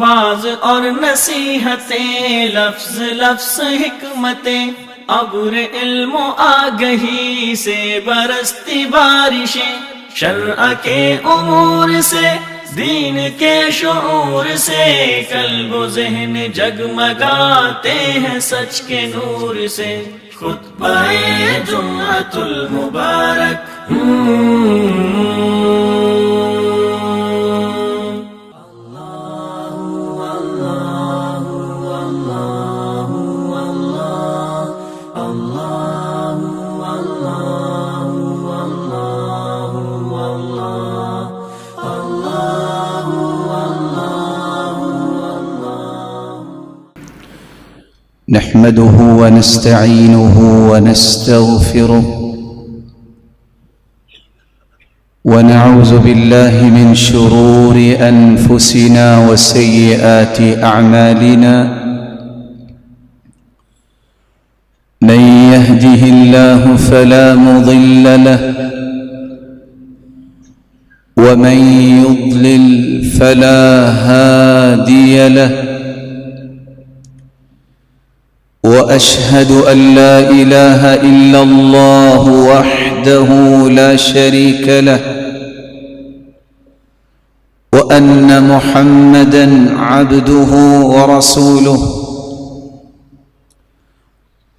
Was اور نصیحتیں، لفظ لفظ حکمتیں، ابر علم و آگہی سے برستی بارشیں، شرع کے امور سے، دین کے شعور سے، قلب و ذہن جگمگاتے ہیں سچ کے نور سے۔ خطبہ جمعۃ المبارک، نحمده ونستعينه ونستغفره ونعوذ بالله من شرور أنفسنا وسيئات أعمالنا، من يهده الله فلا مضل له ومن يضلل فلا هادي له، وأشهد أن لا إله إلا الله وحده لا شريك له، وأن محمدًا عبده ورسوله۔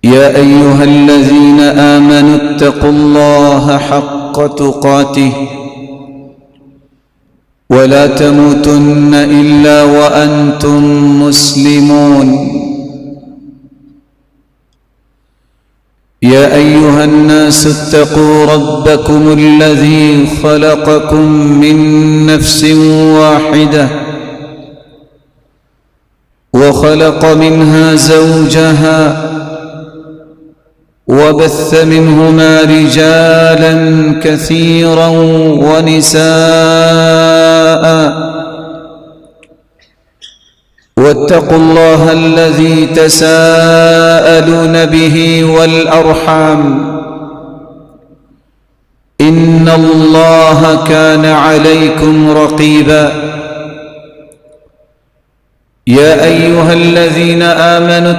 يا أيها الذين آمنوا اتقوا الله حق تقاته ولا تموتن إلا وأنتم مسلمون۔ يا أيها الناس اتقوا ربكم الذي خلقكم من نفس واحدة وخلق منها زوجها وبث منهما رجالا كثيرا ونساء، واتقوا الله الذي تساءلون به والأرحام، إن الله كان عليكم رقيبا۔ يا أيها الذين آمنوا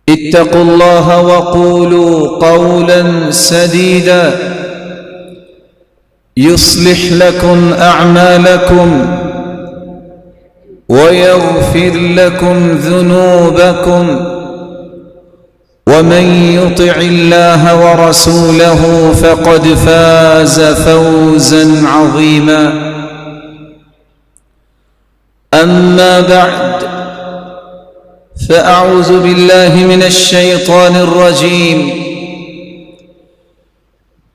اتقوا الله وقولوا قولا سديدا يصلح لكم أعمالكم ويغفر لكم ذنوبكم، ومن يطع الله ورسوله فقد فاز فوزا عظيما۔ أما بعد، فأعوذ بالله من الشيطان الرجيم۔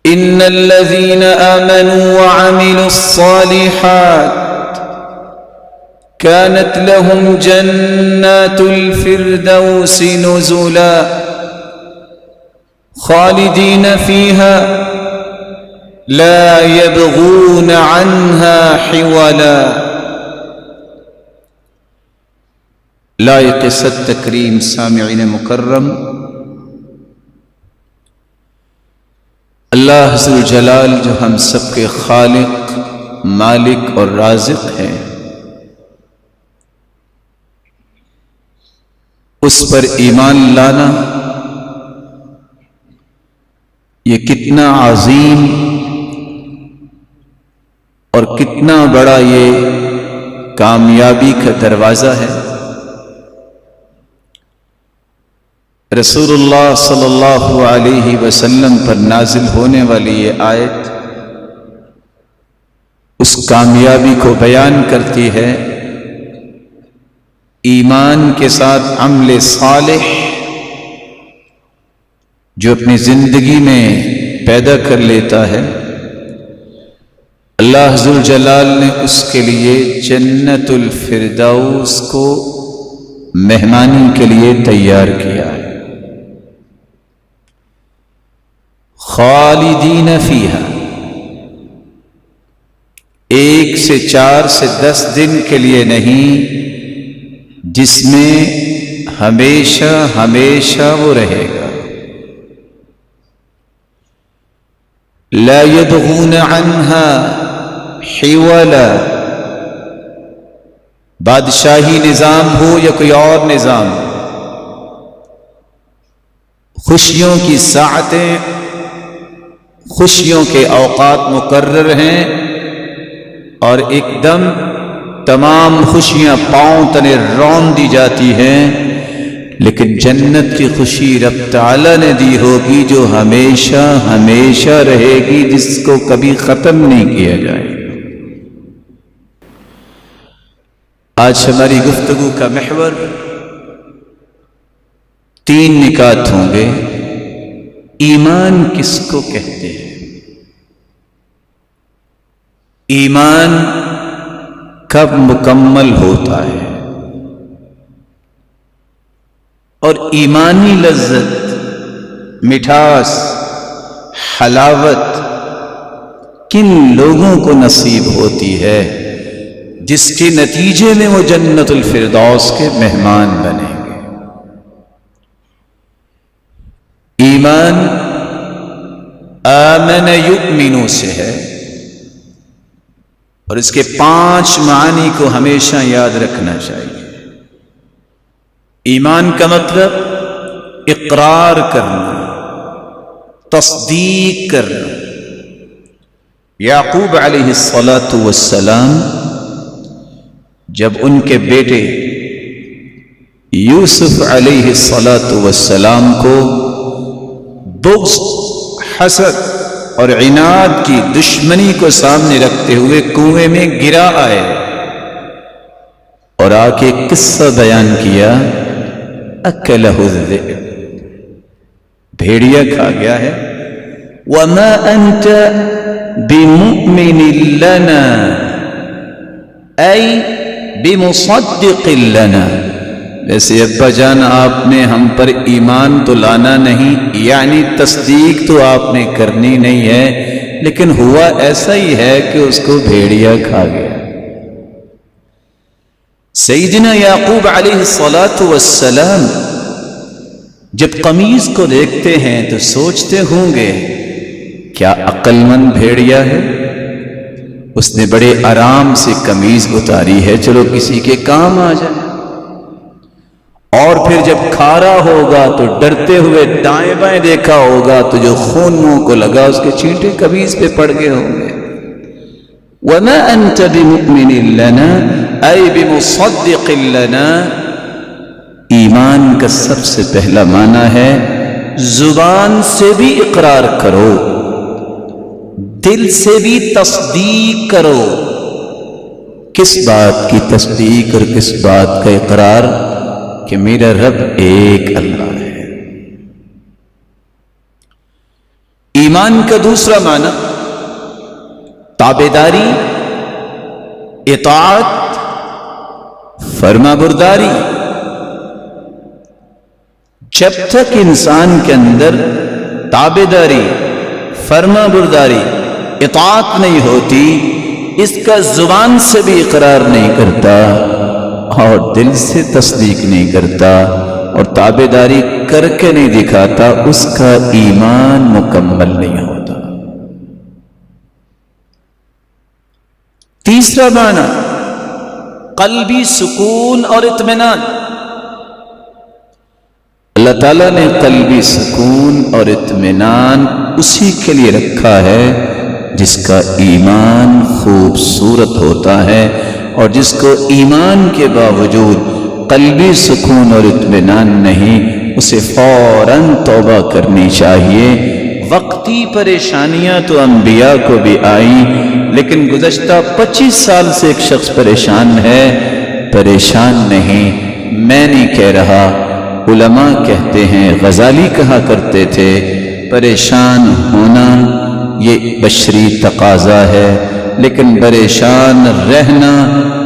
إن الذين آمنوا وعملوا الصالحات كانت لهم جنات الفردوس نزلا خالدين فيها لا يبغون عنها حولا۔ لائق صد تکریم سامعین مکرم، اللہ ذو الجلال جو ہم سب کے خالق، مالک اور رازق ہیں، اس پر ایمان لانا یہ کتنا عظیم اور کتنا بڑا یہ کامیابی کا دروازہ ہے۔ رسول اللہ صلی اللہ علیہ وسلم پر نازل ہونے والی یہ آیت اس کامیابی کو بیان کرتی ہے۔ ایمان کے ساتھ عمل صالح جو اپنی زندگی میں پیدا کر لیتا ہے، اللہ ذو الجلال نے اس کے لیے جنت الفردوس کو مہمانی کے لیے تیار کیا ہے۔ خالدین فیہا، 1 سے 4 سے 10 دن کے لیے نہیں، جس میں ہمیشہ ہمیشہ وہ رہے گا۔ لا يبغون عنها حولا، بادشاہی نظام ہو یا کوئی اور نظام، خوشیوں کی ساعتیں، خوشیوں کے اوقات مقرر ہیں اور ایک دم تمام خوشیاں پاؤں تلے رون دی جاتی ہیں، لیکن جنت کی خوشی رب تعالی نے دی ہوگی جو ہمیشہ ہمیشہ رہے گی، جس کو کبھی ختم نہیں کیا جائے گا۔ آج ہماری گفتگو کا محور 3 نکات ہوں گے۔ ایمان کس کو کہتے ہیں؟ ایمان کب مکمل ہوتا ہے؟ اور ایمانی لذت، مٹھاس، حلاوت کن لوگوں کو نصیب ہوتی ہے جس کے نتیجے میں وہ جنت الفردوس کے مہمان بنیں گے؟ ایمان آمن یؤمن سے ہے، اور اس کے 5 معانی کو ہمیشہ یاد رکھنا چاہیے۔ ایمان کا مطلب اقرار کرنا، تصدیق کرنا۔ یعقوب علیہ السلام جب ان کے بیٹے یوسف علیہ السلام کو بغض، حسد اور عناد کی دشمنی کو سامنے رکھتے ہوئے کنویں میں گرا آئے اور آ کے قصہ بیان کیا، اکلہ الذئب، بھیڑیا کھا گیا ہے، وما انت بمؤمن لنا ای بمصدق لنا۔ ویسے ابا جان آپ نے ہم پر ایمان تو لانا نہیں، یعنی تصدیق تو آپ نے کرنی نہیں ہے، لیکن ہوا ایسا ہی ہے کہ اس کو بھیڑیا کھا گیا۔ سیدنا یعقوب علیہ السلام جب قمیض کو دیکھتے ہیں تو سوچتے ہوں گے کیا عقل مند بھیڑیا ہے، اس نے بڑے آرام سے قمیض اتاری ہے، چلو کسی کے کام آ جائے۔ اور پھر جب کھارا ہوگا تو ڈرتے ہوئے دائیں بائیں دیکھا ہوگا تو جو خون منہ کو لگا اس کے چینٹے قمیض پہ پڑ گئے ہوں گے۔ وما انت بمؤمن لنا ای بمصدق لنا۔ ایمان کا سب سے پہلا معنی ہے زبان سے بھی اقرار کرو، دل سے بھی تصدیق کرو۔ کس بات کی تصدیق اور کس بات کا اقرار؟ کہ میرا رب ایک اللہ ہے۔ ایمان کا دوسرا معنی تابعداری، اطاعت، فرما برداری۔ جب تک انسان کے اندر تابعداری، فرما برداری، اطاعت نہیں ہوتی، اس کا زبان سے بھی اقرار نہیں کرتا اور دل سے تصدیق نہیں کرتا اور تابعداری کر کے نہیں دکھاتا، اس کا ایمان مکمل نہیں ہوتا۔ تیسرا معنی قلبی سکون اور اطمینان۔ اللہ تعالیٰ نے قلبی سکون اور اطمینان اسی کے لیے رکھا ہے جس کا ایمان خوبصورت ہوتا ہے، اور جس کو ایمان کے باوجود قلبی سکون اور اطمینان نہیں، اسے فوراً توبہ کرنی چاہیے۔ وقتی پریشانیاں تو انبیاء کو بھی آئیں، لیکن گزشتہ 25 سال سے ایک شخص پریشان ہے، پریشان نہیں، میں نہیں کہہ رہا، علماء کہتے ہیں، غزالی کہا کرتے تھے، پریشان ہونا یہ بشری تقاضا ہے، لیکن پریشان رہنا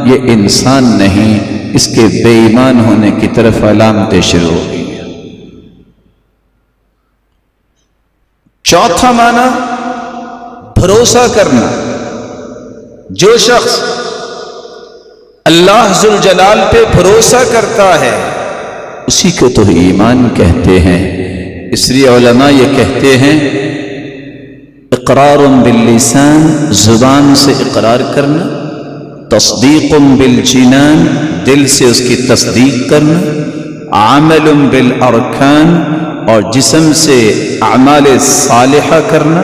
یہ انسان نہیں، اس کے بے ایمان ہونے کی طرف علامتیں شروع ہو گئی۔ چوتھا معنی بھروسہ کرنا۔ جو شخص اللہ ذوالجلال پہ بھروسہ کرتا ہے اسی کو تو ایمان کہتے ہیں۔ اس لیے علماء یہ کہتے ہیں اقرار باللسان، زبان سے اقرار کرنا، تصدیق بالجنان، دل سے اس کی تصدیق کرنا، عمل بالارکان، اور جسم سے اعمال صالحہ کرنا،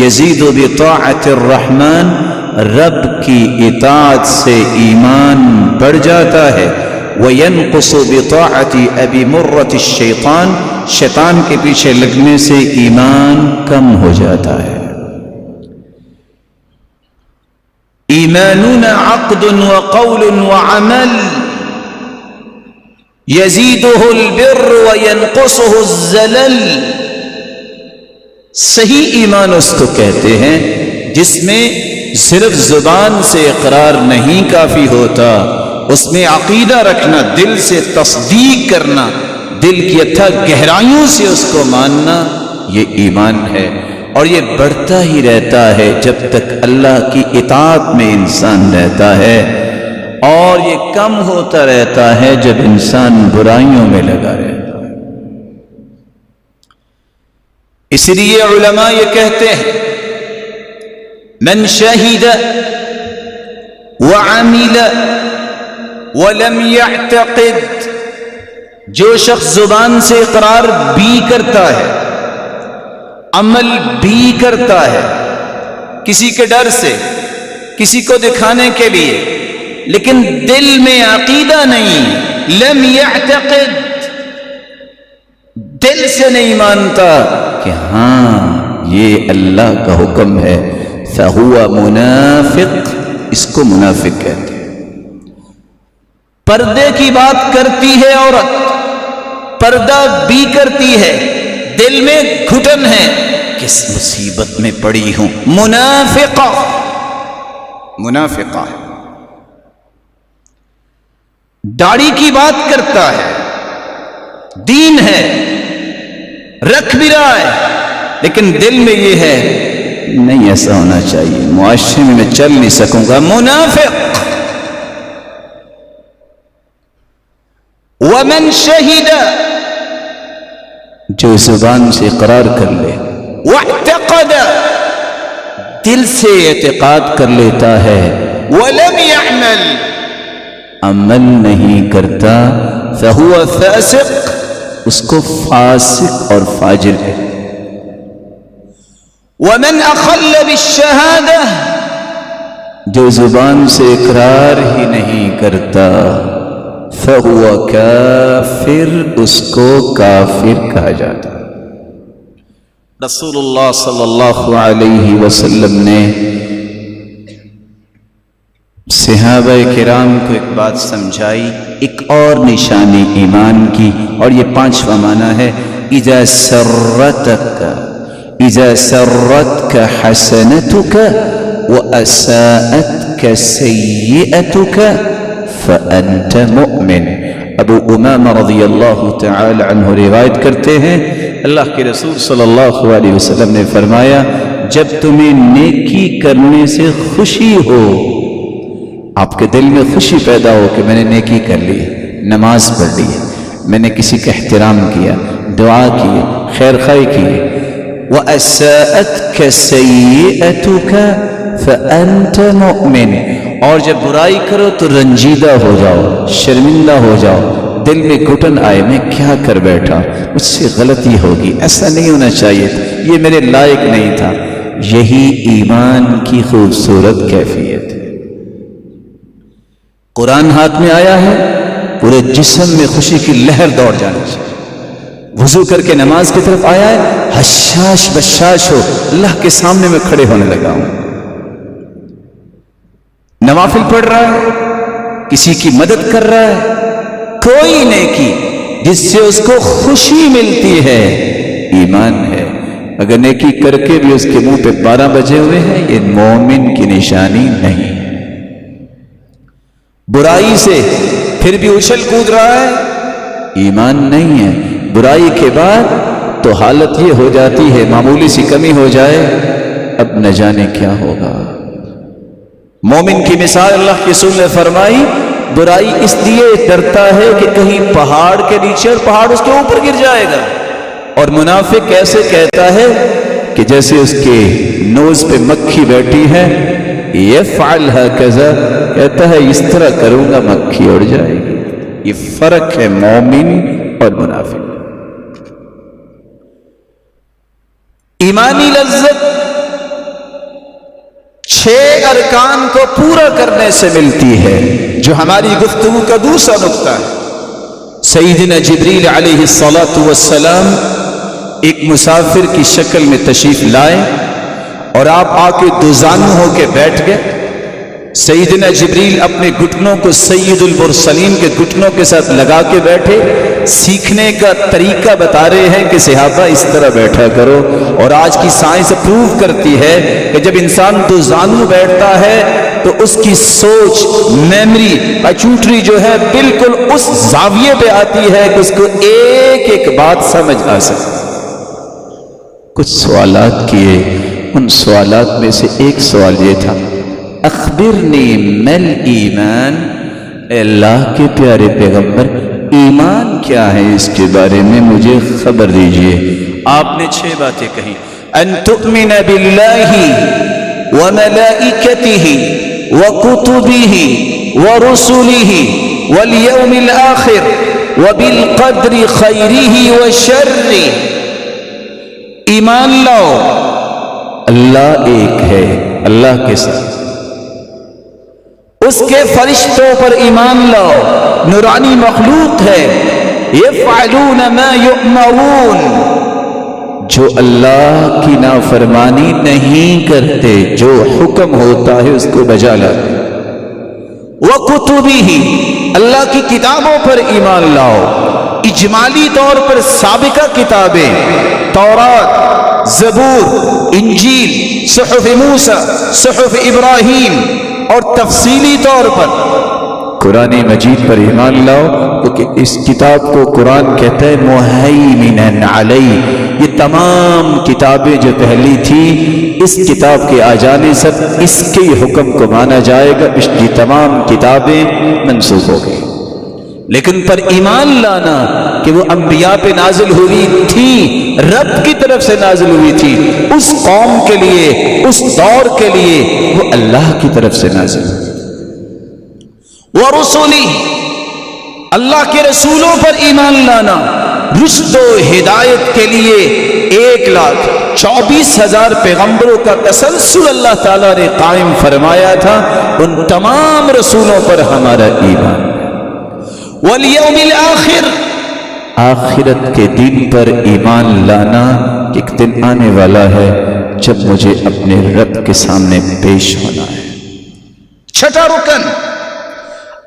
یزید بطاعت الرحمن، رب کی اطاعت سے ایمان بڑھ جاتا ہے، وینقص بطاعت ابی مرۃ الشیطان، شیطان کے پیچھے لگنے سے ایمان کم ہو جاتا ہے۔ ایماننا عقد وقول وعمل یزیدہ البر وینقصہ الزلل، صحیح ایمان اس کو کہتے ہیں جس میں صرف زبان سے اقرار نہیں کافی ہوتا، اس میں عقیدہ رکھنا، دل سے تصدیق کرنا، دل کی اتھا گہرائیوں سے اس کو ماننا، یہ ایمان ہے۔ اور یہ بڑھتا ہی رہتا ہے جب تک اللہ کی اطاعت میں انسان رہتا ہے، اور یہ کم ہوتا رہتا ہے جب انسان برائیوں میں لگا رہتا ہے۔ اس لیے علماء یہ کہتے ہیں من شہد وعمل ولم يعتقد، جو شخص زبان سے اقرار بھی کرتا ہے، عمل بھی کرتا ہے، کسی کے ڈر سے، کسی کو دکھانے کے لیے، لیکن دل میں عقیدہ نہیں، لم يعتقد، دل سے نہیں مانتا کہ ہاں یہ اللہ کا حکم ہے، فہو منافق، اس کو منافق کہتے ہیں۔ پردے کی بات کرتی ہے عورت، پردہ بھی کرتی ہے، دل میں گھٹن ہے، کس مصیبت میں پڑی ہوں، منافقہ، منافقہ ہے۔ داڑھی کی بات کرتا ہے، دین ہے، رکھ بھی رہا ہے، لیکن دل میں یہ ہے نہیں ایسا ہونا چاہیے، معاشرے میں چل نہیں سکوں گا، منافق۔ ومن شہد، جو زبان سے اقرار کر لے، واعتقد، دل سے اعتقاد کر لیتا ہے، ولم يعمل، عمل نہیں کرتا، فہو فاسق، اس کو فاسق اور فاجر ہے۔ ومن اخل بالشہادہ، جو زبان سے اقرار ہی نہیں کرتا، فہو کافر، اس کو کافر کہا جاتا۔ رسول اللہ صلی اللہ علیہ وسلم نے صحابہ کرام کو ایک بات سمجھائی، ایک اور نشانی ایمان کی، اور یہ 5واں معنی ہے، اذا سرتک حسنتک واساءتک سیئتک فانت مؤمن۔ ابو امامہ رضی اللہ تعالی عنہ روایت کرتے ہیں، اللہ کے رسول صلی اللہ علیہ وسلم نے فرمایا، جب تمہیں نیکی کرنے سے خوشی ہو، آپ کے دل میں خوشی پیدا ہو کہ میں نے نیکی کر لی، نماز پڑھ لی، میں نے کسی کا احترام کیا، دعا کی، خیر خواہی کی، وَأَسَاءَتْكَ سَيِّئَتُكَ فَأَنْتَ مُؤْمِنٌ، اور جب برائی کرو تو رنجیدہ ہو جاؤ، شرمندہ ہو جاؤ، دل میں گھٹن آئے، میں کیا کر بیٹھا، مجھ سے غلطی ہوگی، ایسا نہیں ہونا چاہیے تھا، یہ میرے لائق نہیں تھا۔ یہی ایمان کی خوبصورت کیفیت ہے۔ قرآن ہاتھ میں آیا ہے، پورے جسم میں خوشی کی لہر دوڑ جانی چاہیے۔ وضو کر کے نماز کی طرف آیا ہے، حشاش بشاش ہو، اللہ کے سامنے میں کھڑے ہونے لگا ہوں۔ نوافل پڑھ رہا ہے، کسی کی مدد کر رہا ہے، کوئی نیکی جس سے اس کو خوشی ملتی ہے، ایمان ہے۔ اگر نیکی کر کے بھی اس کے منہ پہ 12 بجے ہوئے ہیں، یہ مومن کی نشانی نہیں۔ برائی سے پھر بھی اچھل کود رہا ہے، ایمان نہیں ہے۔ برائی کے بعد تو حالت یہ ہو جاتی ہے، معمولی سی کمی ہو جائے اب نہ جانے کیا ہوگا۔ مومن کی مثال اللہ کے رسول نے فرمائی، برائی اس لیے ڈرتا ہے کہ کہیں پہاڑ کے نیچے اور پہاڑ اس کے اوپر گر جائے گا، اور منافق کیسے کہتا ہے کہ جیسے اس کے نوز پہ مکھی بیٹھی ہے، یفعل ہکذا، کہتا ہے اس طرح کروں گا مکھی اڑ جائے گی۔ یہ فرق ہے مومن اور منافق۔ ایمانی لذت 6 ارکان کو پورا کرنے سے ملتی ہے، جو ہماری گفتگو کا دوسرا نقطہ ہے۔ سیدنا جبریل علیہ الصلاۃ والسلام ایک مسافر کی شکل میں تشریف لائے اور آپ آ کے دوزانو ہو کے بیٹھ گئے۔ سیدنا جبریل اپنے گھٹنوں کو سید المرسلین کے گھٹنوں کے ساتھ لگا کے بیٹھے، سیکھنے کا طریقہ بتا رہے ہیں کہ صحابہ اس طرح بیٹھا کرو۔ اور آج کی سائنس پروو کرتی ہے کہ جب انسان دوزانو بیٹھتا ہے تو اس کی سوچ، میمری، پیچوٹری جو ہے بالکل اس زاویے پہ آتی ہے کہ اس کو ایک ایک بات سمجھ آ سکے۔ کچھ سوالات کیے، ان سوالات میں سے ایک سوال یہ تھا، اخبرنی مل ایمان، اے اللہ کے پیارے پیغمبر ایمان کیا ہے، اس کے بارے میں مجھے خبر دیجئے۔ آپ نے 6 باتیں کہیں، ان تؤمن باللہ وملائکتہ وکتبہ ورسلہ والیوم الآخر وبالقدر خیرہ وشرہ۔ ایمان لاؤ اللہ ایک ہے، اللہ کے ساتھ، اس کے فرشتوں پر ایمان لاؤ، نورانی مخلوق ہے، یفعلون ما یؤمرون، جو اللہ کی نافرمانی نہیں کرتے، جو حکم ہوتا ہے اس کو بجا لاتے۔ وکتبہ، اللہ کی کتابوں پر ایمان لاؤ، اجمالی طور پر سابقہ کتابیں، تورات، زبور، انجیل، صحف موسیٰ، صحف ابراہیم، اور تفصیلی طور پر قرآن مجید پر ایمان لاؤ، کیونکہ اس کتاب کو قرآن کہتا ہے مہیمن علیہ۔ یہ تمام کتابیں جو پہلی تھی، اس کتاب کے آ جانے سے اس کے حکم کو مانا جائے گا، پچھلی تمام کتابیں منسوخ ہو گئی۔ لیکن پر ایمان لانا کہ وہ انبیاء پہ نازل ہوئی تھی، رب کی طرف سے نازل ہوئی تھی، اس قوم کے لیے، اس دور کے لیے، وہ اللہ کی طرف سے نازل ہوئی۔ ورسلہ، اللہ کے رسولوں پر ایمان لانا، رشد و ہدایت کے لیے 1,24,000 پیغمبروں کا تسلسل اللہ تعالیٰ نے قائم فرمایا تھا، ان تمام رسولوں پر ہمارا ایمان۔ والیوم الآخر، آخرت کے دن پر ایمان لانا کہ ایک دن آنے والا ہے جب مجھے اپنے رب کے سامنے پیش ہونا ہے۔ 6واں رکن،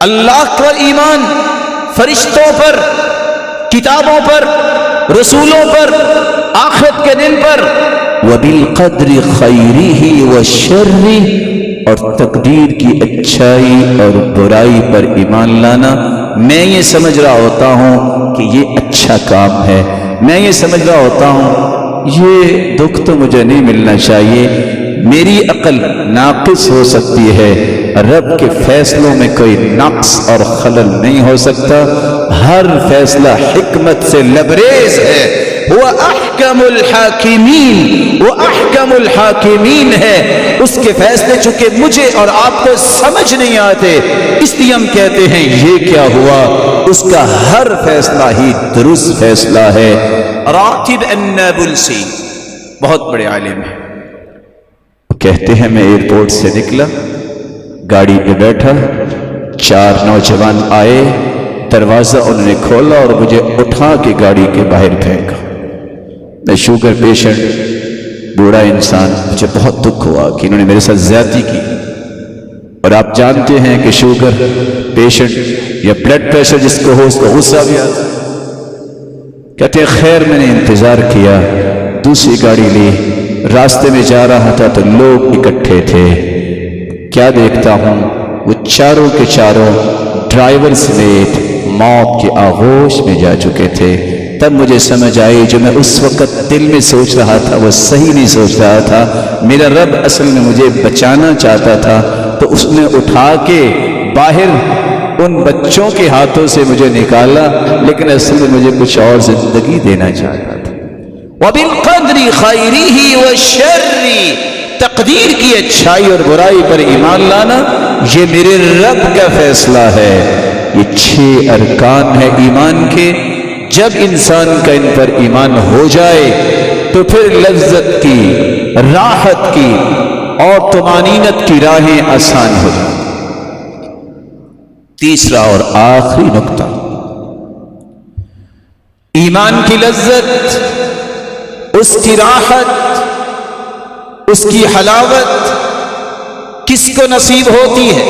اللہ پر ایمان، فرشتوں پر، کتابوں پر، رسولوں پر، آخرت کے دن پر، وبالقدر خیرہ وشرہ، اور تقدیر کی اچھائی اور برائی پر ایمان لانا۔ میں یہ سمجھ رہا ہوتا ہوں کہ یہ اچھا کام ہے، میں یہ سمجھ رہا ہوتا ہوں یہ دکھ تو مجھے نہیں ملنا چاہیے، میری عقل ناقص ہو سکتی ہے، رب کے فیصلوں میں کوئی نقص اور خلل نہیں ہو سکتا، ہر فیصلہ حکمت سے لبریز ہے، وہ احکم الحاکمین، وہ احکم الحاکمین ہے، اس کے فیصلے چونکہ مجھے اور آپ کو سمجھ نہیں آتے، اس لیے ہم کہتے ہیں یہ کیا ہوا، اس کا ہر فیصلہ ہی درست فیصلہ ہے۔ راتب النابلسی بہت بڑے عالم ہیں، کہتے ہیں میں ایئرپورٹ سے نکلا، گاڑی پہ بیٹھا، 4 نوجوان آئے، دروازہ انہوں نے کھولا اور مجھے اٹھا کے گاڑی کے باہر پھینکا۔ میں شوگر پیشنٹ، بوڑھا انسان، مجھے بہت دکھ ہوا کہ انہوں نے میرے ساتھ زیادتی کی، اور آپ جانتے ہیں کہ شوگر پیشنٹ یا بلڈ پریشر جس کو ہو اس کو غصہ بھی آتا۔ کہتے ہیں خیر میں نے انتظار کیا، دوسری گاڑی لی، راستے میں جا رہا تھا تو لوگ اکٹھے تھے، کیا دیکھتا ہوں وہ چاروں کے چاروں ڈرائیور سمیت موت کے آغوش میں جا چکے تھے۔ تب مجھے سمجھ آئی جو میں اس وقت دل میں سوچ رہا تھا وہ صحیح نہیں سوچ رہا تھا، میرا رب اصل میں مجھے بچانا چاہتا تھا، تو اس نے اٹھا کے باہر ان بچوں کے ہاتھوں سے مجھے نکالا، لیکن اصل میں مجھے کچھ اور زندگی دینا چاہتا تھا۔ وَبِالْقَدْرِ بالقدر خیرہ وشر، تقدیر کی اچھائی اور برائی پر ایمان لانا یہ میرے رب کا فیصلہ ہے۔ یہ 6 ارکان ہے ایمان کے، جب انسان کا ان پر ایمان ہو جائے تو پھر لذت کی، راحت کی اور طمانینت کی راہیں آسان ہو جائیں۔ تیسرا اور آخری نقطہ، ایمان کی لذت، اس کی راحت، اس کی حلاوت کس کو نصیب ہوتی ہے،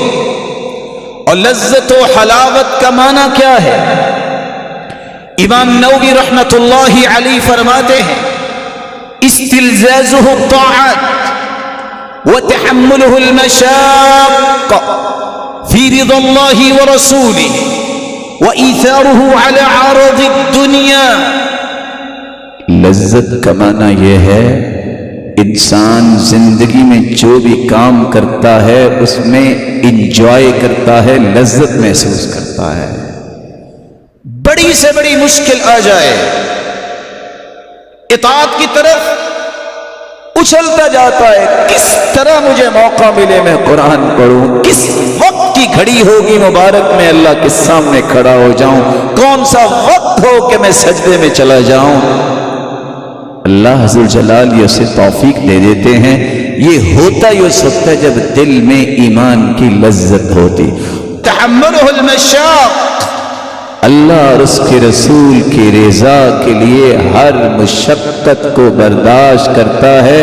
اور لذت و حلاوت کا معنی کیا ہے؟ امام نووی رحمت اللہ علیہ فرماتے ہیں استلزازہ الطاعات وتحملہ المشاق فی رضا اللہ ورسولہ وإيثارہ علی عرض الدنیا۔ لذت کا معنی یہ ہے انسان زندگی میں جو بھی کام کرتا ہے اس میں انجوائے کرتا ہے، لذت محسوس کرتا ہے۔ بڑی سے بڑی مشکل آ جائے، اطاعت کی طرف اچھلتا جاتا ہے، کس طرح مجھے موقع ملے میں قرآن پڑھوں، کس وقت کی گھڑی ہوگی مبارک میں اللہ کے سامنے کھڑا ہو جاؤں، کون سا وقت ہو کہ میں سجدے میں چلا جاؤں۔ اللہ عز و جلال یہ اسے توفیق دے دیتے ہیں۔ یہ ہوتا ہی اس وقت ہے جب دل میں ایمان کی لذت ہوتی۔ تحملہ المشاق، اللہ اور اس کے رسول کی رضا کے لیے ہر مشقت کو برداشت کرتا ہے،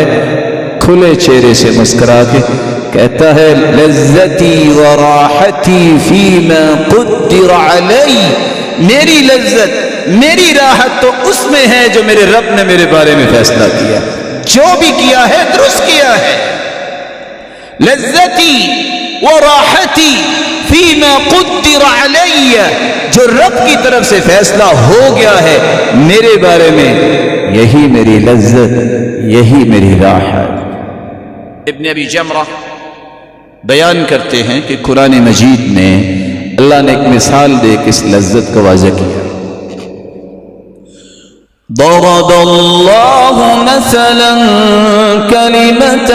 کھلے چہرے سے مسکرا کے کہتا ہے لذتی و راحتی فیما قدر علی، میری لذت میری راحت تو اس میں ہے جو میرے رب نے میرے بارے میں فیصلہ کیا، جو بھی کیا ہے درست کیا ہے۔ لذتی و راحتی فیما قدر علی، جو رب کی طرف سے فیصلہ ہو گیا ہے میرے بارے میں، یہی میری لذت، یہی میری راحت۔ ابن ابی جمرہ بیان کرتے ہیں کہ قرآن مجید میں اللہ نے ایک مثال دے کے اس لذت کو واضح کیا۔ ضرب اللہ مثلا کلمة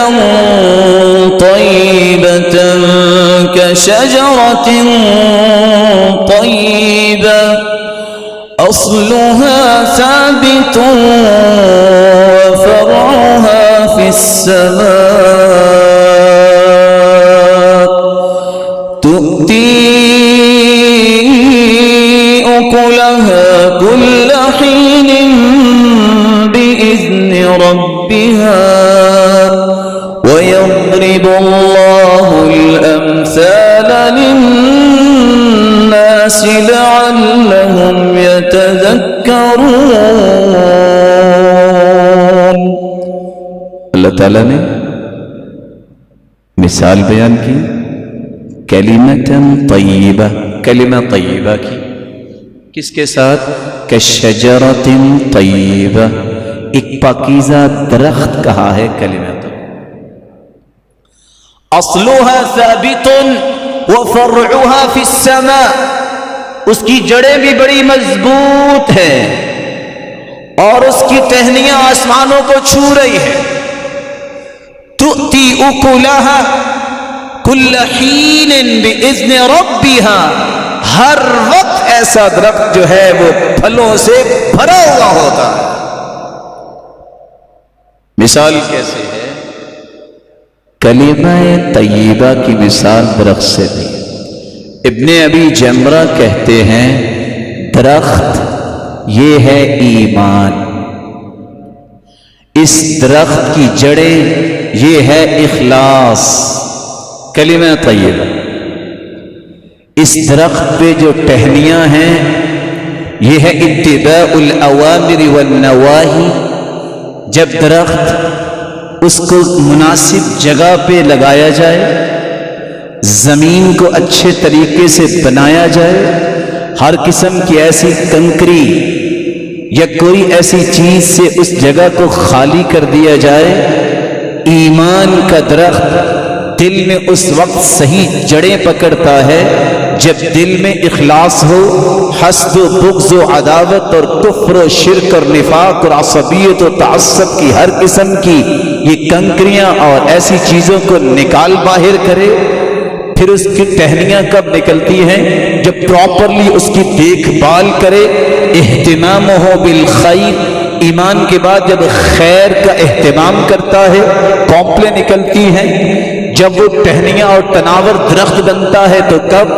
طیبة کشجرة طیبة اصلها ثابت وفرعها في السماء تؤتي أكلها كل حين بإذن ربها ويضرب الله الأمثال للناس لعلهم يتذكرون۔ اللہ تعالیٰ نے مثال بیان کی کلمۃ طیبہ، کلمہ طیبہ کی، کس کے ساتھ؟ کشجرۃ طیبہ، ایک پاکیزہ درخت کہا ہے کلمہ طیبہ۔ اصلها ثابت وفرعها فی السماء، اس کی جڑیں بھی بڑی مضبوط ہیں اور اس کی ٹہنیاں آسمانوں کو چھو رہی ہیں۔ تؤتی اکلها کل حین باذن ربها، ہر وقت ایسا درخت جو ہے وہ پھلوں سے بھرا ہوا ہوتا ہے۔ مثال کیسے ہے؟ کلمہ طیبہ کی مثال درخت سے دی۔ ابن ابی جمرہ کہتے ہیں درخت یہ ہے ایمان، اس درخت کی جڑیں یہ ہے اخلاص، کلمہ طیبہ۔ اس درخت پہ جو ٹہنیاں ہیں یہ ہے اتباع الاوامر والنواہی۔ جب درخت اس کو مناسب جگہ پہ لگایا جائے، زمین کو اچھے طریقے سے بنایا جائے، ہر قسم کی ایسی کنکری یا کوئی ایسی چیز سے اس جگہ کو خالی کر دیا جائے، ایمان کا درخت دل میں اس وقت صحیح جڑیں پکڑتا ہے جب دل میں اخلاص ہو، حسد و بغض و عداوت اور کفر و شرک اور نفاق اور عصبیت و تعصب کی ہر قسم کی یہ کنکریاں اور ایسی چیزوں کو نکال باہر کرے، پھر اس کی ٹہنیاں کب نکلتی ہیں؟ جب پراپرلی اس کی دیکھ بھال کرے، اہتمام ہو بالخیر، ایمان کے بعد جب خیر کا اہتمام کرتا ہے، کونپلیں نکلتی ہیں۔ جب وہ ٹہنیاں اور تناور درخت بنتا ہے تو کب؟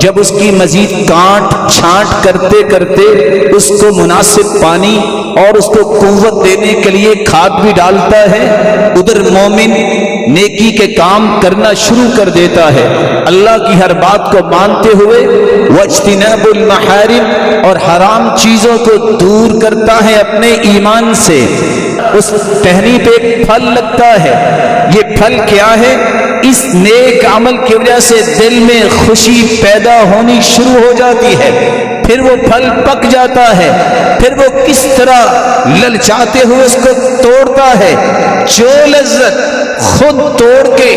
جب اس کی مزید کاٹ چھانٹ کرتے کرتے اس کو مناسب پانی اور اس کو قوت دینے کے لیے کھاد بھی ڈالتا ہے، ادھر مومن نیکی کے کام کرنا شروع کر دیتا ہے، اللہ کی ہر بات کو مانتے ہوئے واجتناب المحارم اور حرام چیزوں کو دور کرتا ہے اپنے ایمان سے۔ اس ٹہنی پہ ایک پھل لگتا ہے، یہ پھل کیا ہے؟ اس نیک عمل کی وجہ سے دل میں خوشی پیدا ہونی شروع ہو جاتی ہے، پھر وہ پھل پک جاتا ہے، پھر وہ کس طرح للچاتے ہوئے اس کو توڑتا ہے۔ جو لذت خود توڑ کے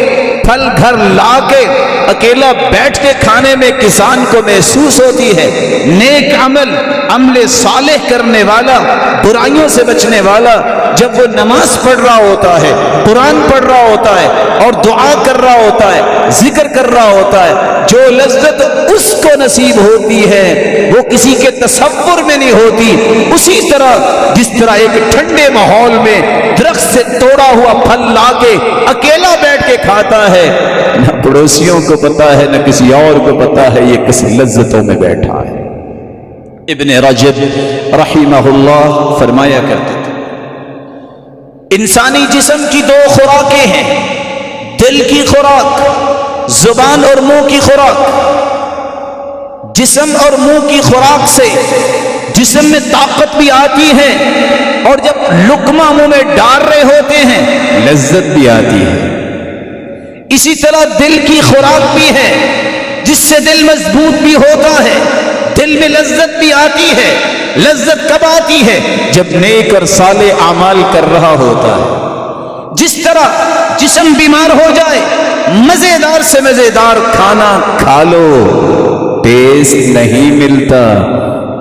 پھل گھر لا کے اکیلا بیٹھ کے کھانے میں کسان کو محسوس ہوتی ہے، نیک عمل صالح کرنے والا، برائیوں سے بچنے والا جب وہ نماز پڑھ رہا ہوتا ہے، قرآن پڑھ رہا ہوتا ہے اور دعا کر رہا ہوتا ہے، ذکر کر رہا ہوتا ہے، جو لذت اس کو نصیب ہوتی ہے وہ کسی کے تصور میں نہیں ہوتی۔ اسی طرح جس طرح ایک ٹھنڈے ماحول میں درخت سے توڑا ہوا پھل لا کے اکیلا بیٹھ کے کھاتا ہے، نہ پڑوسیوں کو پتا ہے نہ کسی اور کو پتا ہے یہ کس لذتوں میں بیٹھا ہے۔ ابن رجب رحمہ اللہ فرمایا کرتے تھے، انسانی جسم کی دو خوراکیں ہیں، دل کی خوراک، زبان اور منہ کی خوراک۔ جسم اور منہ کی خوراک سے جسم میں طاقت بھی آتی ہے اور جب لقمہ منہ میں ڈال رہے ہوتے ہیں لذت بھی آتی ہے۔ اسی طرح دل کی خوراک بھی ہے جس سے دل مضبوط بھی ہوتا ہے، دل میں لذت بھی آتی ہے۔ لذت کب آتی ہے؟ جب نیک اور صالح اعمال کر رہا ہوتا ہے۔ جس طرح جسم بیمار ہو جائے، مزیدار سے مزیدار کھانا کھا لو، ٹیسٹ نہیں ملتا،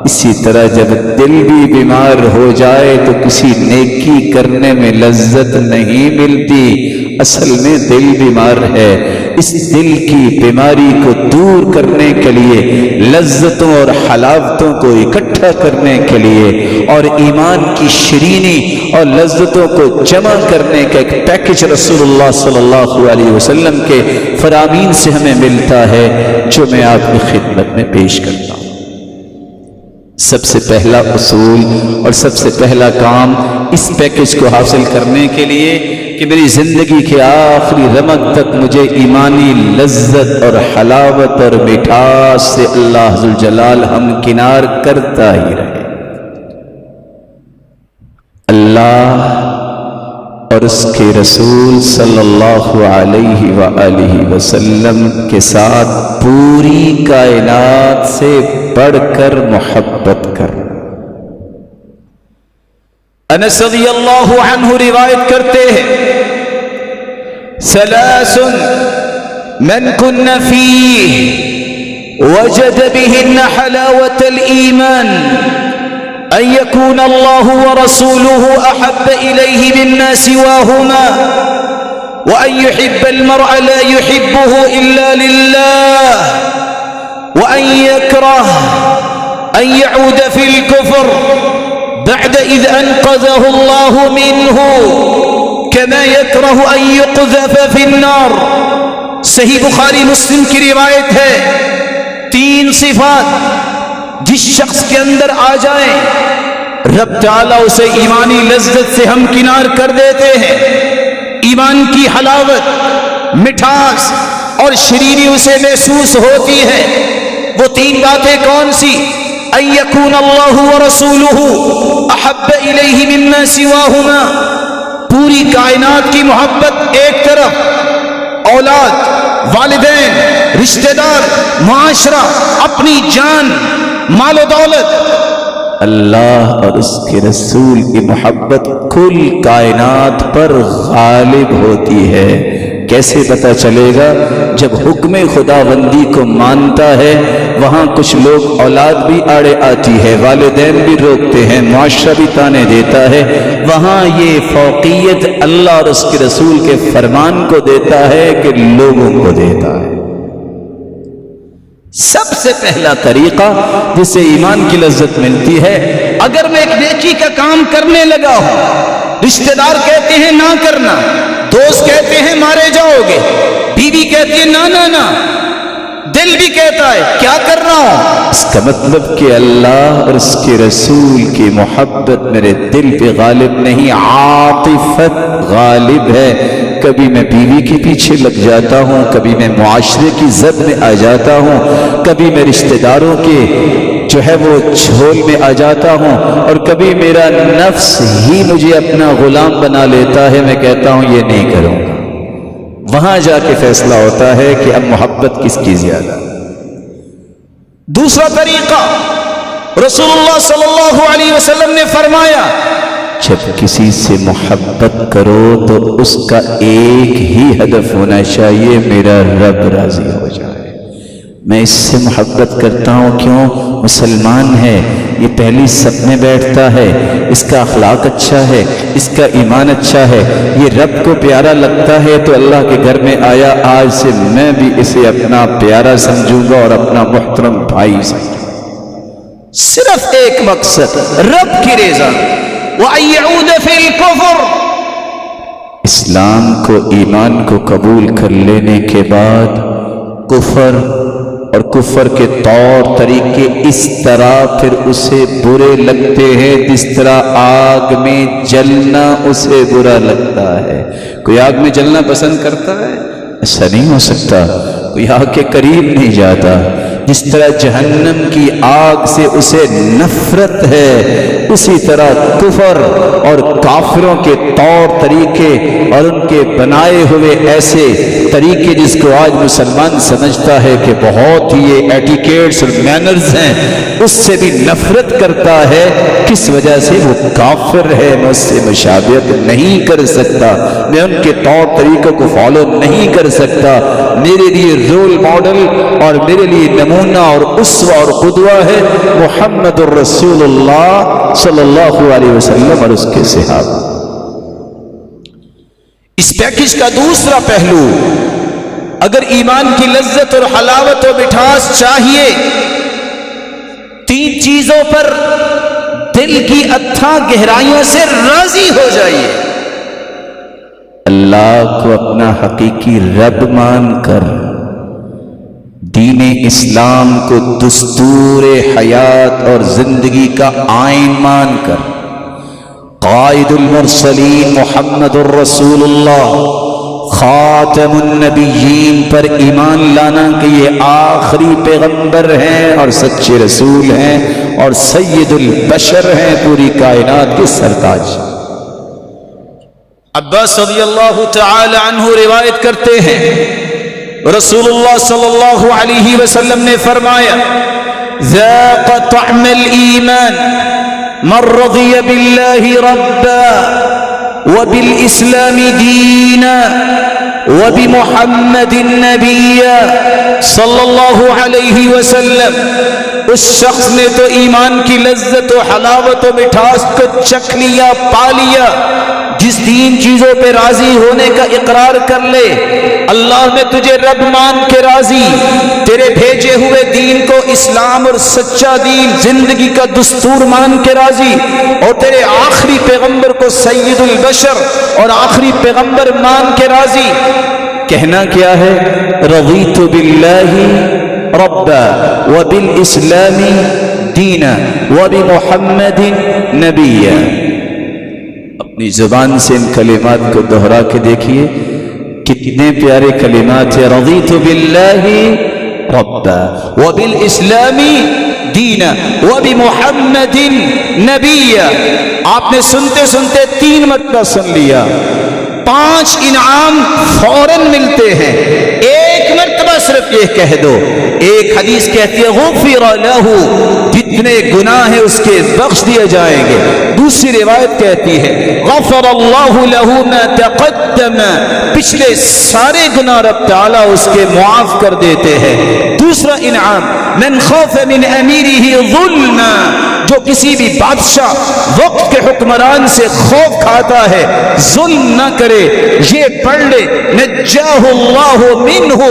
اسی طرح جب دل بھی بیمار ہو جائے تو کسی نیکی کرنے میں لذت نہیں ملتی۔ اصل میں دل بیمار ہے، اس دل کی بیماری کو دور کرنے کے لیے، لذتوں اور حلاوتوں کو اکٹھا کرنے کے لیے اور ایمان کی شیرینی اور لذتوں کو جمع کرنے کا ایک پیکج رسول اللہ صلی اللہ علیہ وسلم کے فرامین سے ہمیں ملتا ہے، جو میں آپ کی خدمت میں پیش کرتا ہوں۔ سب سے پہلا اصول اور سب سے پہلا کام اس پیکج کو حاصل کرنے کے لیے کہ میری زندگی کے آخری رمق تک مجھے ایمانی لذت اور حلاوت اور مٹھاس سے اللہ ذوالجلال ہمکنار کرتا ہی رہے۔ اللہ اور اس کے رسول صلی اللہ علیہ وآلہ وسلم کے ساتھ پوری کائنات سے بڑھ کر محبت کر۔ انس رضی اللہ عنہ روایت کرتے ہیں، ثلاث من کن فیہ وجد بہن حلاوة الایمان، أن يكون الله ورسوله أحب إليه مما سواهما، وأن يحب المرء لا يحبه إلا لله، وأن يكره أن يعود في الكفر بعد إذ أنقذه الله منه، كما يكره أن يقذف في النار۔ صحیح بخاری مسلم کی روایت ہے، تین صفات جس شخص کے اندر آ جائیں رب تعالیٰ اسے ایمانی لذت سے ہمکنار کر دیتے ہیں۔ ایمان کی حلاوت، مٹھاس اور شیرینی اسے محسوس ہوتی ہے۔ وہ تین باتیں کون سی؟ ان یکون اللہ ورسولہ احب الیہ مما سواہما، پوری کائنات کی محبت ایک طرف، اولاد، والدین، رشتہ دار، معاشرہ، اپنی جان، مال و دولت، اللہ اور اس کے رسول کی محبت کل کائنات پر غالب ہوتی ہے، کیسے پتہ چلے گا؟ جب حکم خداوندی کو مانتا ہے وہاں کچھ لوگ اولاد بھی آڑے آتی ہے، والدین بھی روکتے ہیں، معاشرہ بھی تانے دیتا ہے، وہاں یہ فوقیت اللہ اور اس کے رسول کے فرمان کو دیتا ہے کہ لوگوں کو دیتا ہے۔ سب سے پہلا طریقہ جس سے ایمان کی لذت ملتی ہے، اگر میں ایک نیکی کا کام کرنے لگا ہوں، رشتہ دار کہتے ہیں نہ کرنا، دوست کہتے ہیں مارے جاؤ گے، بیوی کہتی ہے نہ، دل بھی کہتا ہے کیا کر رہا ہوں، اس کا مطلب کہ اللہ اور اس کے رسول کی محبت میرے دل پہ غالب نہیں، عاطفت غالب ہے۔ کبھی میں بیوی کے پیچھے لگ جاتا ہوں، کبھی میں معاشرے کی زد میں آ جاتا ہوں، کبھی میں رشتہ داروں کے جو ہے وہ جھول میں آ جاتا ہوں، اور کبھی میرا نفس ہی مجھے اپنا غلام بنا لیتا ہے، میں کہتا ہوں یہ نہیں کروں گا۔ وہاں جا کے فیصلہ ہوتا ہے کہ اب محبت کس کی زیادہ۔ دوسرا طریقہ، رسول اللہ صلی اللہ علیہ وسلم نے فرمایا جب کسی سے محبت کرو تو اس کا ایک ہی ہدف ہونا چاہیے، میرا رب راضی ہو جائے۔ میں اس سے محبت کرتا ہوں، کیوں؟ مسلمان ہے، یہ پہلی صف میں بیٹھتا ہے، اس کا اخلاق اچھا ہے، اس کا ایمان اچھا ہے، یہ رب کو پیارا لگتا ہے تو اللہ کے گھر میں آیا، آج سے میں بھی اسے اپنا پیارا سمجھوں گا اور اپنا محترم بھائی سمجھوں گا۔ صرف ایک مقصد، رب کی رضا۔ وَأَن يَعُودَ فِي الْكُفْرِ، اسلام کو، ایمان کو قبول کر لینے کے بعد کفر اور کفر کے طور طریقے اس طرح پھر اسے برے لگتے ہیں جس طرح آگ میں جلنا اسے برا لگتا ہے۔ کوئی آگ میں جلنا پسند کرتا ہے؟ ایسا نہیں ہو سکتا، کوئی آگ کے قریب نہیں جاتا۔ جس طرح جہنم کی آگ سے اسے نفرت ہے، اسی طرح کفر اور کافروں کے طور طریقے اور ان کے بنائے ہوئے ایسے طریقے جس کو آج مسلمان سمجھتا ہے کہ بہت ہی یہ ایٹیکیٹس اور مینرز ہیں، اس سے بھی نفرت کرتا ہے۔ کس وجہ سے؟ وہ کافر ہے، میں اس سے مشابہت نہیں کر سکتا، میں ان کے طور طریقوں کو فالو نہیں کر سکتا۔ میرے لیے رول ماڈل اور میرے لیے نمونہ اور اسوہ اور قدوہ ہے محمد الرسول اللہ صلی اللہ علیہ وسلم اور اس کے صحابہ۔ اس پیکج کا دوسرا پہلو، اگر ایمان کی لذت اور حلاوت و مٹھاس چاہیے، تین چیزوں پر دل کی اتھاں گہرائیوں سے راضی ہو جائیے۔ اللہ کو اپنا حقیقی رب مان کر، دین اسلام کو دستور حیات اور زندگی کا آئین مان کر، قائد المرسلین محمد الرسول اللہ خاتم النبیین پر ایمان لانا کہ یہ آخری پیغمبر ہیں اور سچے رسول ہیں اور سید البشر ہیں، پوری کائنات کے سرتاج۔ عباس رضی اللہ تعالی عنہ روایت کرتے ہیں، رسول اللہ صلی اللہ علیہ وسلم نے فرمایا، ذاق طعم الایمان من رضی باللہ ربا وبالاسلام دینا وبمحمد نبیا صلی اللہ علیہ وسلم۔ اس شخص نے تو ایمان کی لذت و حلاوت و مٹھاس کو چکھ لیا، پا لیا، جس تین چیزوں پہ راضی ہونے کا اقرار کر لے۔ اللہ میں تجھے رب مان کے راضی، تیرے بھیجے ہوئے دین کو اسلام اور سچا دین زندگی کا دستور مان کے راضی، اور تیرے آخری پیغمبر کو سید البشر اور آخری پیغمبر مان کے راضی۔ کہنا کیا ہے؟ رضیت باللہ ربا وبالاسلام دینا وبمحمد نبیا۔ اپنی زبان سے ان کلمات کو دہرا کے دیکھیے، کتنے پیارے کلمات ہیں۔ رضیت باللہ ربا وبالاسلام دینا وبمحمد نبیا۔ آپ نے سنتے سنتے 3 مرتبہ سن لیا، 5 انعام فوراً ملتے ہیں۔ ایک مرتبہ صرف یہ کہہ دو. ایک حدیث کہتی ہے غفر لہ، جتنے گناہ ہیں اس کے بخش دیے جائیں گے. دوسری روایت کہتی ہے غفر اللہ لہ ما تقدم، پچھلے سارے گناہ رب تعالیٰ اس کے معاف کر دیتے ہیں. دوسرا انعام من خوف من امیرہ ظلما، جو کسی بھی بادشاہ وقت کے حکمران سے خوف کھاتا ہے ظلم نہ کرے، یہ پڑھ لے نجاہ اللہ منہ،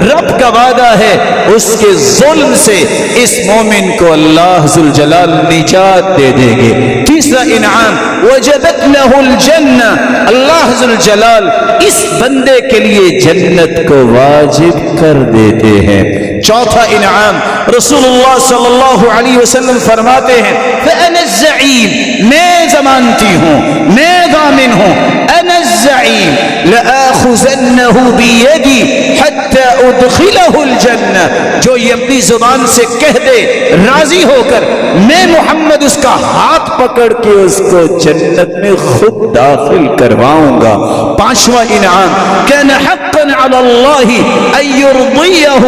رب کا وعدہ ہے اس کے ظلم سے اس مومن کو اللہ ذوالجلال نجات دے دیں گے. تیسرا انعام وجبت لہ الجنہ، اللہ ذوالجلال اس بندے کے لیے جنت کو واجب کر دیتے ہیں. چوتھا انعام رسول اللہ صلی اللہ علیہ وسلم فرماتے ہیں فَأَنَا الزَّعِيمُ، میں ضمانتی ہوں، میں ضامن ہوں. أَنَا الزَّعِيمُ لَآخُذَنَّهُ بِيَدِي حَتَّى أُدْخِلَهُ الْجَنَّةِ، جو یہ اپنی زبان سے کہہ دے راضی ہو کر میں محمد اس کا ہاتھ پکڑ کے اس کو جنت میں خود داخل کرواؤں گا. پانچواں انعام كَانَ حَقًّا عَلَى اللَّهِ أَن يُرْضِيَهُ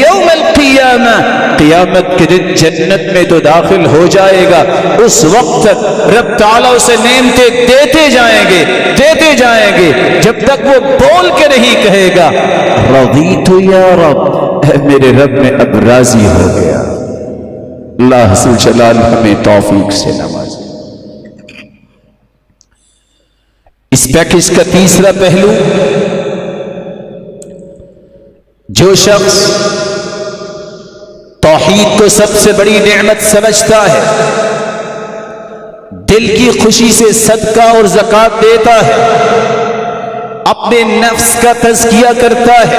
يَوْمَ الْقِيَامَةِ، قیامت کے دن جنت میں تو داخل ہو جائے گا، اس وقت تک رب تعالیٰ اسے نعمتیں دیتے جائیں گے دیتے جائیں گے جب تک وہ بول کے نہیں کہے گا رضیت یا رب، اے میرے رب میں اب راضی ہو گیا. اللہ ذوالجلال ہمیں توفیق سے نوازے. اس پیکج کا تیسرا پہلو، جو شخص توحید کو سب سے بڑی نعمت سمجھتا ہے، دل کی خوشی سے صدقہ اور زکوٰۃ دیتا ہے، اپنے نفس کا تزکیہ کرتا ہے.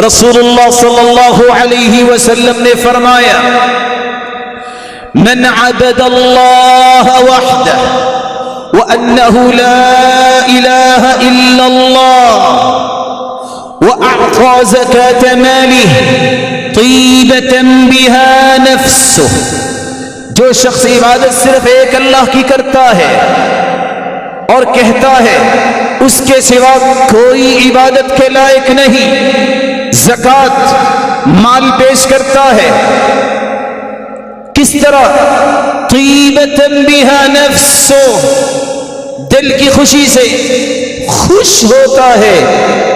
رسول اللہ صلی اللہ علیہ وسلم نے فرمایا من عبد اللہ وحدہ وأنه لا إله إلا الله وأعطى زكاة ماله طيبة بها نفسه، جو شخص عبادت صرف ایک اللہ کی کرتا ہے اور کہتا ہے اس کے سوا کوئی عبادت کے لائق نہیں، زکوٰۃ مال پیش کرتا ہے، کس طرح طیبۃ بہا نفسہ، دل کی خوشی سے خوش ہوتا ہے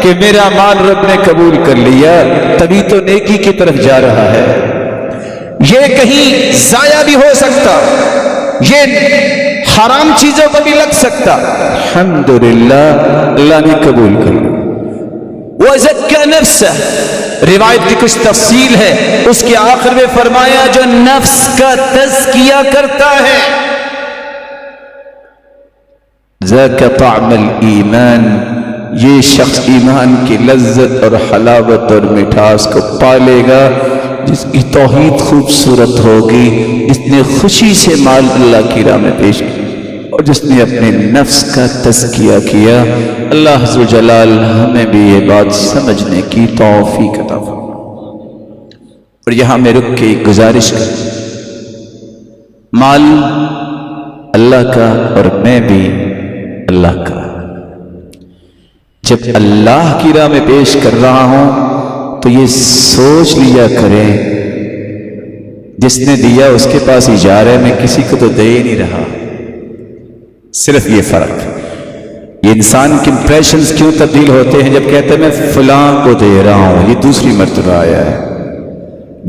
کہ میرا مال رب نے قبول کر لیا، تبھی تو نیکی کی طرف جا رہا ہے. یہ کہیں ضائع بھی ہو سکتا، یہ حرام چیزوں پر بھی لگ سکتا، الحمدللہ اللہ نے قبول کر لیا. وَزَكَّى نَفْسَهُ، روایت کی کچھ تفصیل ہے، اس کے آخر میں فرمایا جو نفس کا تزکیہ کرتا ہے. ذَاكَ طَعْمَ الْإِيمَانِ، یہ شخص ایمان کی لذت اور حلاوت اور مٹھاس کو پالے گا. جس کی توحید خوبصورت ہوگی، جس نے خوشی سے مال اللہ کی راہ میں پیش کیا اور جس نے اپنے نفس کا تزکیہ کیا. اللہ عز و جلال ہمیں بھی یہ بات سمجھنے کی توفیق عطا فرمائے. اور یہاں میں رک کے ایک گزارش کروں، مال اللہ کا اور میں بھی اللہ کا. جب اللہ کی راہ میں پیش کر رہا ہوں تو یہ سوچ لیا کریں جس نے دیا اس کے پاس ہی جا رہا ہے، میں کسی کو تو دے ہی نہیں رہا. صرف یہ فرق، یہ انسان کے امپریشنز کیوں تبدیل ہوتے ہیں جب کہتے ہیں میں فلاں کو دے رہا ہوں، یہ دوسری مرتبہ آیا ہے،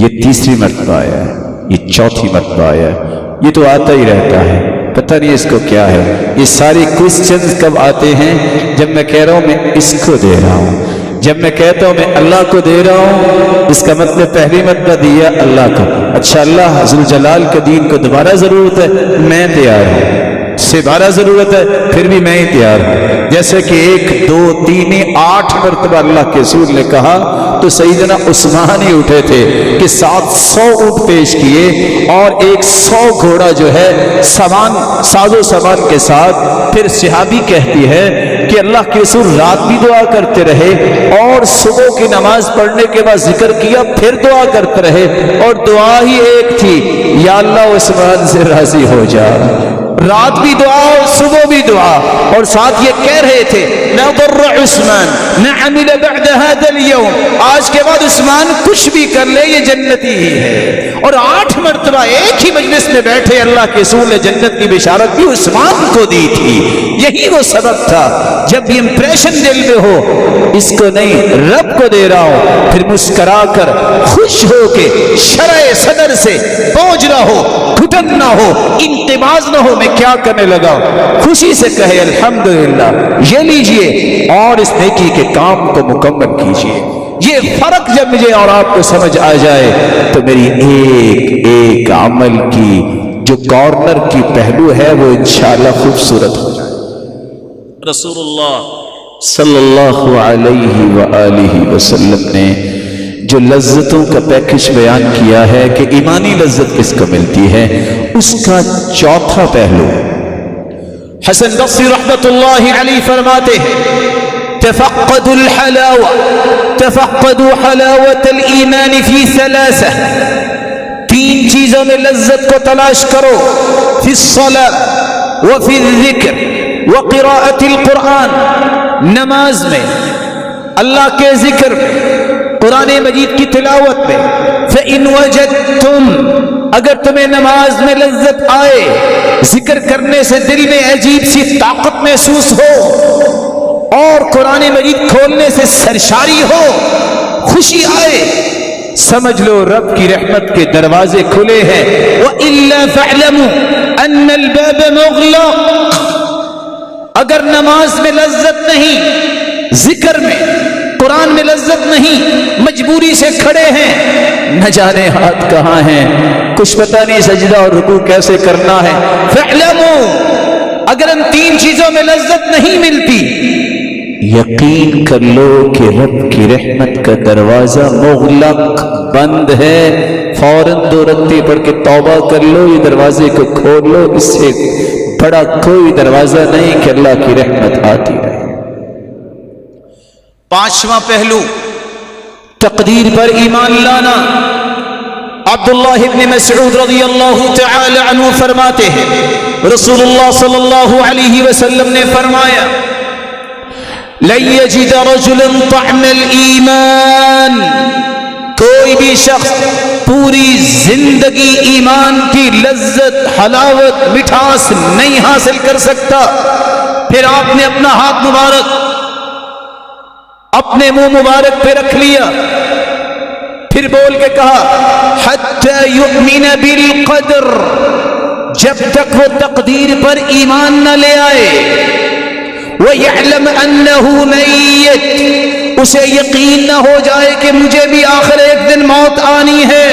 یہ تیسری مرتبہ آیا ہے، یہ چوتھی مرتبہ آیا ہے، یہ تو آتا ہی رہتا ہے، پتہ نہیں اس کو کیا ہے. یہ ساری کوسچنز کب آتے ہیں؟ جب میں کہہ رہا ہوں میں اس کو دے رہا ہوں. جب میں کہتا ہوں میں اللہ کو دے رہا ہوں، اس کا مطلب پہلی مرتبہ دیا اللہ کو. اچھا اللہ ذوالجلال کے دین کو دوبارہ ضرورت ہے، میں تیار ہوں. سے بارہ ضرورت ہے، پھر بھی میں ہی تیار ہوں. جیسے کہ 1 2 3 8 مرتبہ اللہ کے رسول نے کہا تو سیدنا عثمان ہی اٹھے تھے کہ 700 اونٹ پیش کیے اور 100 گھوڑا جو ہے ساز و سامان کے ساتھ. پھر صحابی کہتی ہے کہ اللہ کے رسول رات بھی دعا کرتے رہے اور صبح کی نماز پڑھنے کے بعد ذکر کیا، پھر دعا کرتے رہے اور دعا ہی ایک تھی، یا اللہ عثمان سے راضی ہو جا. رات بھی دعا اور صبح بھی دعا، اور ساتھ یہ کہہ رہے تھے نہ ضر عثمان نہ عمل بعد هذا اليوم، آج کے بعد عثمان کچھ بھی کر لے یہ جنتی ہی ہے۔ اور 8 مرتبہ ایک ہی مجلس میں بیٹھے اللہ کے رسول نے جنت کی بشارت بھی عثمان کو دی تھی۔ یہی وہ سبب تھا، جب بھی امپریشن دل میں ہو اس کو نہیں رب کو دے رہا ہو، پھر مسکرا کر خوش ہو کے شرع صدر سے بوجھ نہ ہو، گھٹن نہ ہو، انقباض نہ ہو، میں کیا کرنے لگا، خوشی سے کہے الحمدللہ، یہ لیجئے اور اس نیکی کے کام کو مکمل کیجئے۔ یہ فرق جب مجھے اور آپ کو سمجھ آ جائے تو میری ایک ایک عمل کی جو کارنر کی پہلو ہے وہ انشاءاللہ خوبصورت ہو جائے۔ رسول اللہ صلی اللہ علیہ وآلہ وسلم نے جو لذتوں کا پیکج بیان کیا ہے کہ ایمانی لذت کس کو ملتی ہے، اس کا چوتھا پہلو حسن بصری رحمت اللہ علیہ فرماتے ہیں تفقدوا الحلاوة تفقدوا حلاوة الإيمان في 3، 3 چیزوں میں لذت کو تلاش کرو، فی الصلاة وفی الذکر وقراءة القرآن، نماز میں، اللہ کے ذکر میں، قرآن مجید کی تلاوت میں۔ فإن وجدتم، اگر تمہیں نماز میں لذت آئے، ذکر کرنے سے دل میں عجیب سی طاقت محسوس ہو، اور قرآن مجید کھولنے سے سرشاری ہو، خوشی آئے، سمجھ لو رب کی رحمت کے دروازے کھلے ہیں۔ وَإِلَّا فَاعْلَمُوا أَنَّ الْبَابَ مُغْلَقٌ، اگر نماز میں لذت نہیں، ذکر میں، قرآن میں لذت نہیں، مجبوری سے کھڑے ہیں، نہ جانے ہاتھ کہاں ہیں، کچھ پتہ نہیں سجدہ اور رکوع کیسے کرنا ہے۔ فَاعْلَمُوا، اگر ان 3 چیزوں میں لذت نہیں ملتی، یقین کر لو کہ رب کی رحمت کا دروازہ مغلق، بند ہے۔ فوراً 2 رکعتیں پڑھ کے توبہ کر لو، یہ دروازے کو کھول لو، اس سے بڑا کوئی دروازہ نہیں کہ اللہ کی رحمت آتی رہے۔ 5واں پہلو تقدیر پر ایمان لانا۔ عبداللہ ابن مسعود رضی اللہ تعالی عنہ فرماتے ہیں رسول اللہ صلی اللہ علیہ وسلم نے فرمایا لن یجد رجلا طعم الایمان، کوئی بھی شخص پوری زندگی ایمان کی لذت، حلاوت، مٹھاس نہیں حاصل کر سکتا۔ پھر آپ نے اپنا ہاتھ مبارک اپنے منہ مبارک پہ رکھ لیا، پھر بول کے کہا حتی یؤمن بالقدر، جب تک وہ تقدیر پر ایمان نہ لے آئے، وَيَعْلَمْ أَنَّهُ مَيِّتٌ، اسے یقین نہ ہو جائے کہ مجھے بھی آخر ایک دن موت آنی ہے،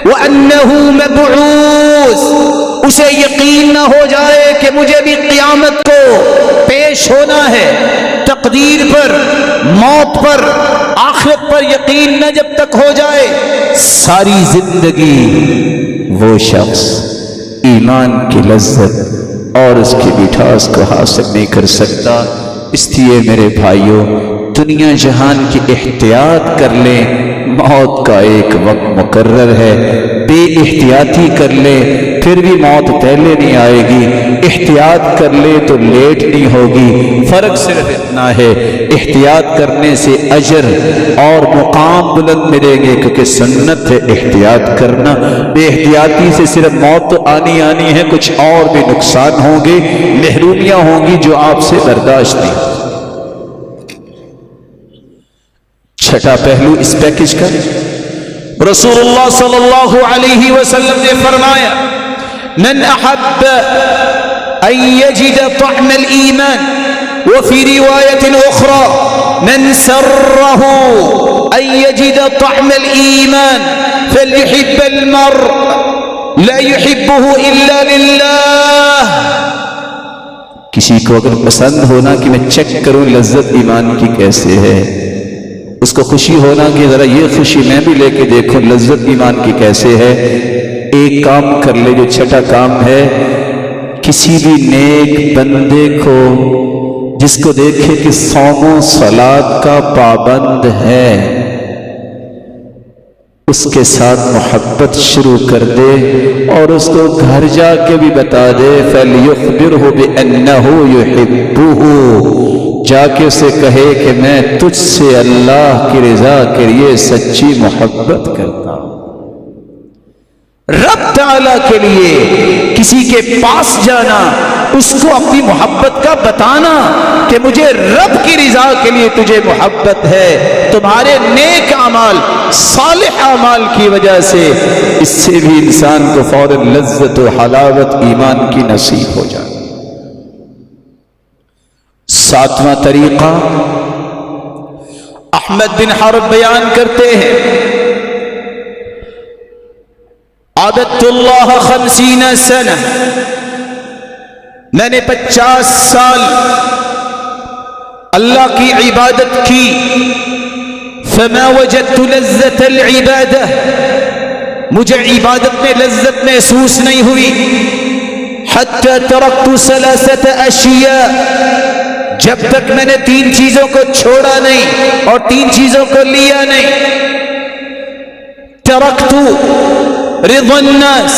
وَأَنَّهُ مَبْعُوثٌ، اسے یقین نہ ہو جائے کہ مجھے بھی قیامت کو پیش ہونا ہے۔ تقدیر پر، موت پر، آخرت پر یقین نہ جب تک ہو جائے، ساری زندگی وہ شخص ایمان کی لذت اور اس کی مٹھاس کو حاصل نہیں کر سکتا۔ اس لیے میرے بھائیوں، دنیا جہان کی احتیاط کر لیں، موت کا ایک وقت مقرر ہے، بے احتیاطی کر لیں پھر بھی موت پہلے نہیں آئے گی، احتیاط کر لے تو لیٹ نہیں ہوگی۔ فرق صرف اتنا ہے، احتیاط کرنے سے اجر اور مقام بلند ملیں گے، کیونکہ سنت ہے احتیاط کرنا۔ بے احتیاطی سے صرف موت تو آنی ہے، کچھ اور بھی نقصان ہوں گے، محرومیاں ہوں گی جو آپ سے برداشت نہیں۔ چھٹا پہلو اس پیکج کا، رسول اللہ صلی اللہ علیہ وسلم نے فرمایا من احب ان یجد طعم الایمان، وفی روایت اخرى من سره ان یجد طعم الایمان فلیحب المرء لا يحبه الا للہ۔ کسی کو اگر پسند ہونا کہ میں چیک کروں لذت ایمان کی کیسے ہے، اس کو خوشی ہونا کہ ذرا یہ خوشی میں بھی لے کے دیکھوں لذت ایمان کی کیسے ہے، ایک کام کر لے جو چھٹا کام ہے، کسی بھی نیک بندے کو جس کو دیکھے کہ صوم و صلات کا پابند ہے، اس کے ساتھ محبت شروع کر دے اور اس کو گھر جا کے بھی بتا دے فَلْيُخْبِرْهُ بِأَنَّهُ يُحِبُّهُ، جا کے اسے کہے کہ میں تجھ سے اللہ کی رضا کے لیے سچی محبت کرتا ہوں۔ رب تعالیٰ کے لیے کسی کے پاس جانا، اس کو اپنی محبت کا بتانا کہ مجھے رب کی رضا کے لیے تجھے محبت ہے، تمہارے نیک اعمال صالح اعمال کی وجہ سے، اس سے بھی انسان کو فوراً لذت و حلاوت ایمان کی نصیب ہو جائے۔ ساتواں طریقہ احمد بن حرب بیان کرتے ہیں، عبدت اللہ 50 سنہ، میں نے 50 سال اللہ کی عبادت کی، فما وجدت لذت العبادہ، مجھے عبادت میں لذت محسوس نہیں ہوئی، حتی ترکت 3 اشیاء، جب تک میں نے 3 چیزوں کو چھوڑا نہیں اور 3 چیزوں کو لیا نہیں۔ ترکت رضا الناس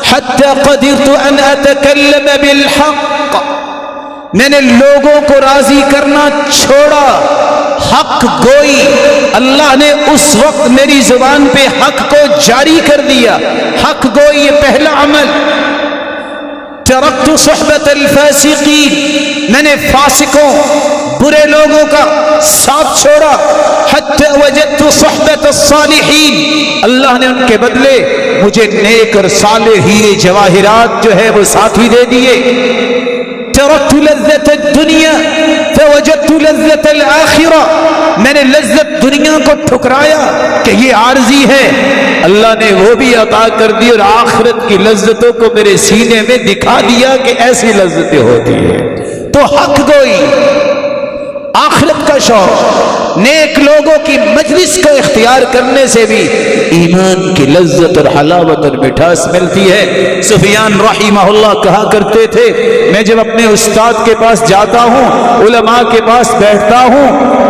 حتى قدرت ان اتكلم بالحق، میں نے لوگوں کو راضی کرنا چھوڑا، حق گوئی، اللہ نے اس وقت میری زبان پہ حق کو جاری کر دیا، حق گوئی یہ پہلا عمل۔ ترکت صحبت الفاسقین، میں نے فاسقوں برے لوگوں کا ساتھ چھوڑا، حتی وجدت صحبت الصالحین، اللہ نے ان کے بدلے مجھے نیک اور صالح ہیرے جواہرات جو ہے وہ ساتھی دے دیے۔ ترکت لذت الدنیا فوجدت لذت الآخرہ، میں نے لذت دنیا کو ٹھکرایا کہ یہ عارضی ہے، اللہ نے وہ بھی عطا کر دی اور آخرت کی لذتوں کو میرے سینے میں دکھا دیا کہ ایسی لذتیں ہوتی ہیں۔ تو حق گوئی، آخرت کا شوق، نیک لوگوں کی مجلس کو اختیار کرنے سے بھی ایمان کی لذت اور حلاوت اور مٹھاس ملتی ہے۔ سفیان رحمہ اللہ کہا کرتے تھے، میں جب اپنے استاد کے پاس جاتا ہوں، علماء کے پاس بیٹھتا ہوں،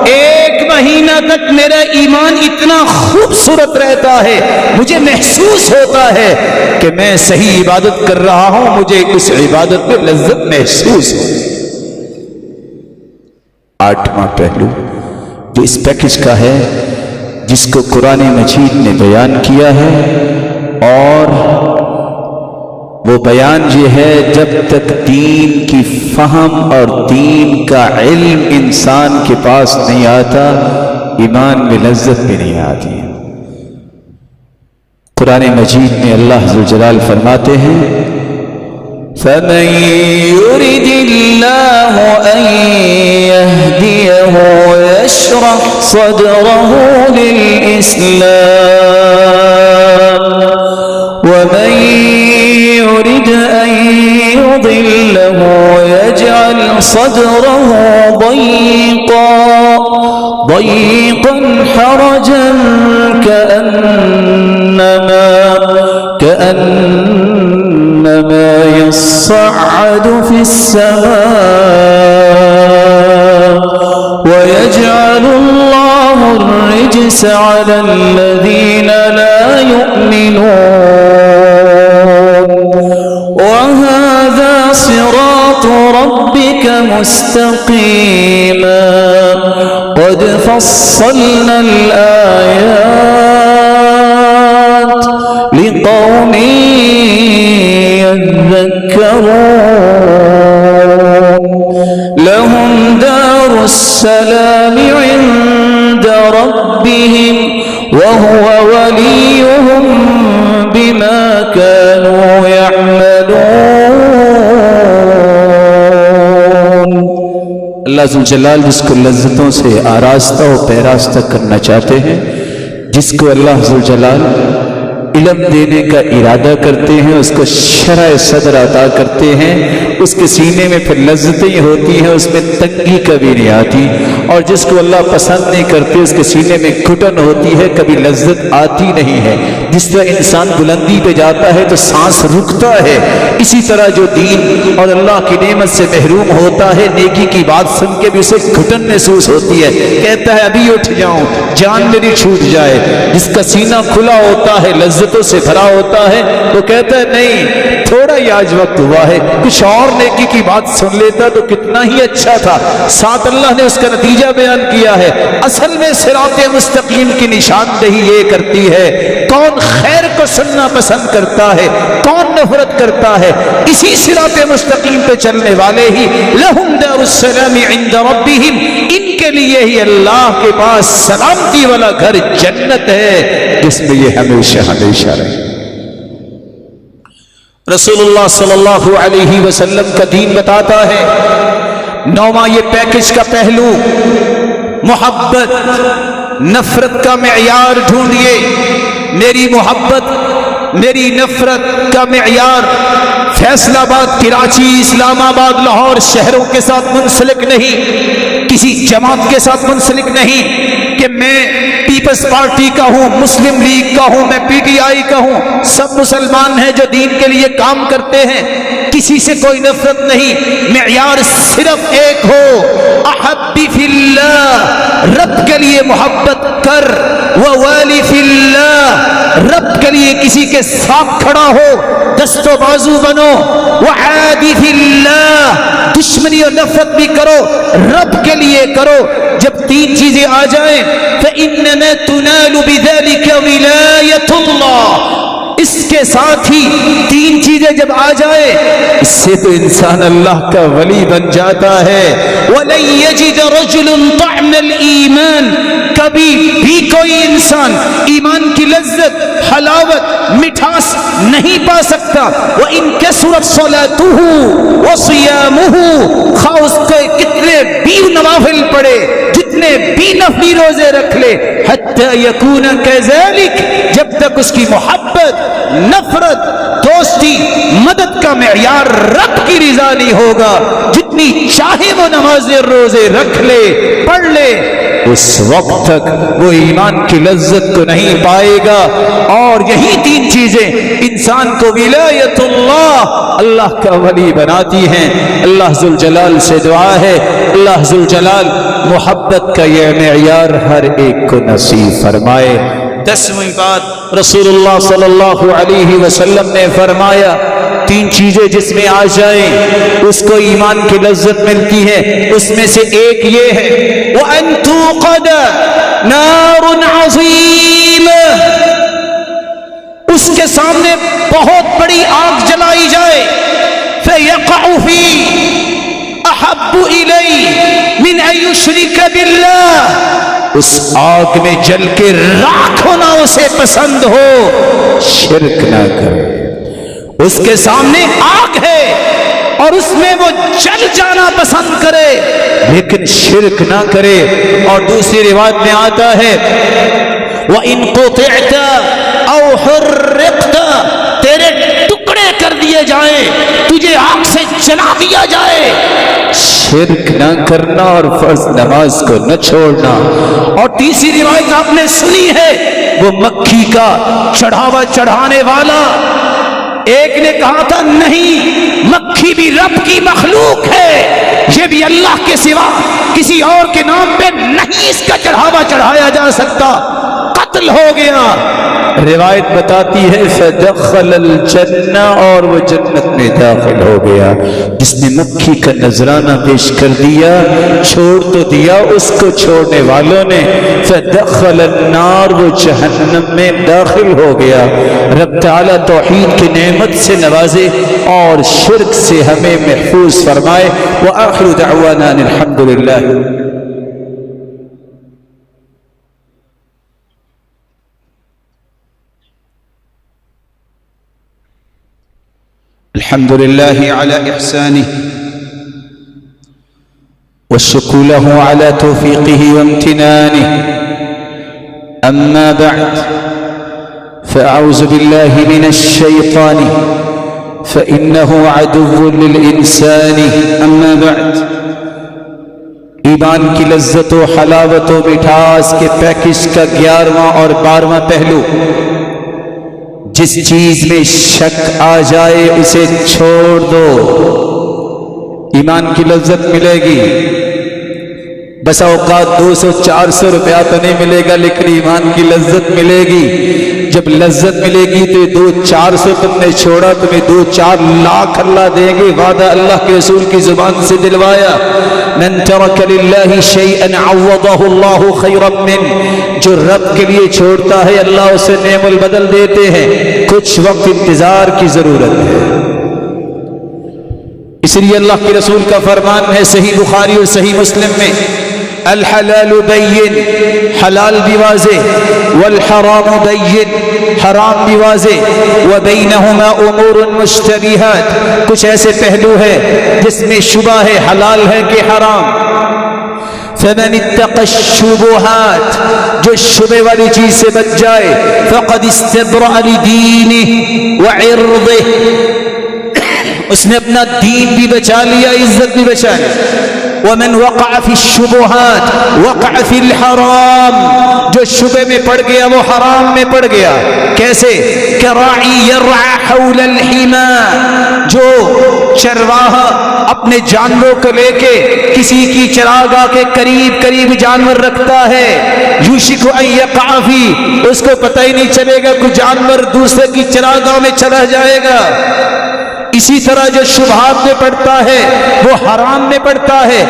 1 مہینہ تک میرا ایمان اتنا خوبصورت رہتا ہے، مجھے محسوس ہوتا ہے کہ میں صحیح عبادت کر رہا ہوں، مجھے اس عبادت میں لذت محسوس ہو۔ 8واں پہلو جو اس پیکج کا ہے، جس کو قرآن مجید نے بیان کیا ہے، اور وہ بیان یہ ہے جب تک دین کی فہم اور دین کا علم انسان کے پاس نہیں آتا، ایمان میں لذت بھی نہیں آتی۔ قرآن مجید میں اللہ ذوالجلال فرماتے ہیں، فمن يرد الله أن يهديه يشرح صدره للإسلام ومن يرد أن يضله يجعل صدره ضيقا حرجا كأنما يصعد في السماء ويجعل الله الرجس على الذين لا يؤمنون وهذا صراط ربك مستقيما قد فصلنا الآيات لقوم يذكرون لهم دار السلام عند ربهم وهو وليهم بما كانوا يعملون۔ اللہ ذوالجلال جس کو لذتوں سے آراستہ و پیراستہ کرنا چاہتے ہیں، جس کو اللہ ذوالجلال علم دینے کا ارادہ کرتے ہیں، اس کو شرح صدر عطا کرتے ہیں، اس کے سینے میں پھر لذتیں ہوتی ہیں، اس میں تنگی کبھی نہیں آتی، اور جس کو اللہ پسند نہیں کرتے اس کے سینے میں گھٹن ہوتی ہے، کبھی لذت آتی نہیں ہے۔ جس طرح انسان بلندی پہ جاتا ہے تو سانس رکتا ہے، اسی طرح جو دین اور اللہ کی نعمت سے محروم ہوتا ہے، نیکی کی بات سن کے بھی اسے گھٹن محسوس ہوتی ہے، کہتا ہے ابھی اٹھ جاؤں، جان میری چھوٹ جائے۔ جس کا سینہ کھلا ہوتا ہے، لذتوں سے بھرا ہوتا ہے، وہ کہتا ہے نہیں، تھوڑا ہی آج وقت ہوا ہے، کچھ اور نیکی کی بات سن لیتا تو کتنا ہی اچھا تھا۔ ساتھ اللہ نے اس کا نتیجہ بیان کیا ہے۔ اصل میں صراط مستقیم کی نشاندہی یہ کرتی ہے کون خیر کو سننا پسند کرتا ہے، کون نفرت کرتا ہے، اسی صراط مستقیم پہ چلنے والے ہی لہم دار السلام عند ربہم، ان کے لیے ہی اللہ کے پاس سلامتی والا گھر جنت ہے، جس میں یہ ہمیشہ ہمیشہ رہے۔ رسول اللہ صلی اللہ علیہ وسلم کا دین بتاتا ہے، نوواں یہ پیکج کا پہلو، محبت نفرت کا معیار ڈھونڈیے۔ میری محبت میری نفرت کا معیار فیصل آباد، کراچی، اسلام آباد، لاہور شہروں کے ساتھ منسلک نہیں، کسی جماعت کے ساتھ منسلک نہیں کہ میں پیپلز پارٹی کا ہوں، مسلم لیگ کا ہوں، میں پی ٹی آئی کا ہوں، سب مسلمان ہیں جو دین کے لیے کام کرتے ہیں، کسی سے کوئی نفرت نہیں۔ معیار صرف ایک ہو، احب فی اللہ، رب کے لیے محبت کر، ووالی فی اللہ، رب کے لیے کسی کے ساتھ کھڑا ہو، دست و بازو بنو، وعادی فی اللہ، دشمنی اور نفرت بھی کرو، رب کے لیے کرو۔ جب تین چیزیں آ جائیں فَإِنَّمَا تُنَالُ بِذَلِكَ وِلَایَةُ اللَّهِ، اس کے ساتھ ہی تین چیزیں جب آ جائے اس سے تو انسان اللہ کا ولی بن جاتا ہے۔ وَلَن يَجِدَ رَجُلٌ طَعْمَ الْإِيمَانِ، کبھی بھی کوئی انسان ایمان کی لذت، حلاوت، مٹھاس نہیں پا سکتا۔ وَإِن كَثُرَتْ صَلَاتُهُ وَصِيَامُهُ، خواہ اس کے کتنے بھی نوافل پڑھے، جتنے بھی نفلی روزے رکھ لے، حَتَّى يَكُونَ كَذَلِكَ، جب تک اس کی محبت، نفرت، دوستی، مدد کا معیار رب کی رضا نہیں ہوگا، جتنی چاہے وہ نمازیں روزے رکھ لے، پڑھ لے، اس وقت تک وہ ایمان کی لذت کو نہیں پائے گا۔ اور یہی تین چیزیں انسان کو ولایت اللہ، اللہ کا ولی بناتی ہیں۔ اللہ ذوالجلال سے دعا ہے، اللہ ذوالجلال محبت کا یہ معیار ہر ایک کو نصیب فرمائے۔ 10ویں بات، رسول اللہ صلی اللہ علیہ وسلم نے فرمایا تین چیزیں جس میں آ جائیں اس کو ایمان کی لذت ملتی ہے، اس میں سے ایک یہ ہے وَأَن تُوقَدَ نَارٌ عَظِيمٌ، اس کے سامنے بہت بڑی آگ جلائی جائے، فَيَقَعُ فِي أَحَبُّ إِلَيْهِ مِنْ أَن يُشْرِكَ بِاللَّهِ، اس آگ میں جل کے راکھ ہونا اسے پسند ہو، شرک نہ کرے۔ اس کے سامنے آگ ہے اور اس میں وہ جل جانا پسند کرے لیکن شرک نہ کرے۔ اور دوسری روایت میں آتا ہے وَإِن قُطِعْتَ أَوْ حُرِّقْتَ، تیرے ٹکڑے کر دیے جائیں، تجھے آگ سے جلا دیا جائے، شرک نہ کرنا اور فرض نماز کو نہ چھوڑنا۔ اور تیسری روایت آپ نے سنی ہے، وہ مکھی کا چڑھاوا چڑھانے والا، ایک نے کہا تھا نہیں، مکھی بھی رب کی مخلوق ہے، یہ بھی اللہ کے سوا کسی اور کے نام پہ نہیں اس کا چڑھاوا چڑھایا جا سکتا، قتل ہو گیا۔ روایت بتاتی ہے فدخل الجنہ، اور وہ جنت میں داخل ہو گیا۔ جس نے مکھی کا نذرانہ پیش کر دیا، چھوڑ تو دیا، اس کو چھوڑنے والوں نے فدخل النار، وہ جہنم میں داخل ہو گیا۔ رب تعالیٰ توحید کی نعمت سے نوازے اور شرک سے ہمیں محفوظ فرمائے۔ وآخر دعوانا الحمدللہ۔ الحمد لله على إحسانه والشكر له على توفيقه وامتنانه، أما بعد فأعوذ بالله من الشيطان فإنه عدو للإنسان أما بعد ایمان کی لذت و حلاوت و مٹھاس کے پیکج کا 11واں اور 12واں پہلو، جس چیز میں شک آ جائے اسے چھوڑ دو۔ ایمان کی لذت ملے گی، بسا اوقات 200-400 روپیہ تو نہیں ملے گا، لیکن ایمان کی لذت ملے گی۔ جب لذت ملے گی تو 200-400 تم نے چھوڑا، تمہیں 2-4 لاکھ اللہ دیں گے، وعدہ اللہ کے رسول کی زبان سے دلوایا۔ من ترک للہ شیئا عوضہ اللہ خیرا من، جو رب کے لیے چھوڑتا ہے اللہ اسے نعم البدل دیتے ہیں۔ کچھ وقت انتظار کی ضرورت ہے، اس لیے اللہ کے رسول کا فرمان ہے صحیح بخاری اور صحیح مسلم میں، الحلال بین، حلال بھی واضح، والحرام بین، حرام بھی واضح، وبینہما امور مشتبہات، کچھ ایسے پہلو ہے جس میں شبہ ہے حلال ہے کہ حرام۔ فمن اتقى الشبهات، جو شبہ والی چیز سے بچ جائے، فقد استبرأ لدینہ وعرضہ، اس نے اپنا دین بھی بچا لیا، عزت بھی بچا لی۔ ومن وقع في الشبهات وقع في الحرام، جو شبہ میں پڑ گیا وہ حرام میں پڑ گیا۔ کیسے؟ کراعی یرعى حول الحمى، جو چرواہا اپنے جانوروں کو لے کے کسی کی چراگاہ کے قریب قریب جانور رکھتا ہے، یوشک ان یقع فی، اس کو پتہ ہی نہیں چلے گا کوئی جانور دوسرے کی چراگاہ میں چلا جائے گا۔ اسی طرح جو شبہات میں پڑتا ہے وہ حرام میں پڑتا ہے،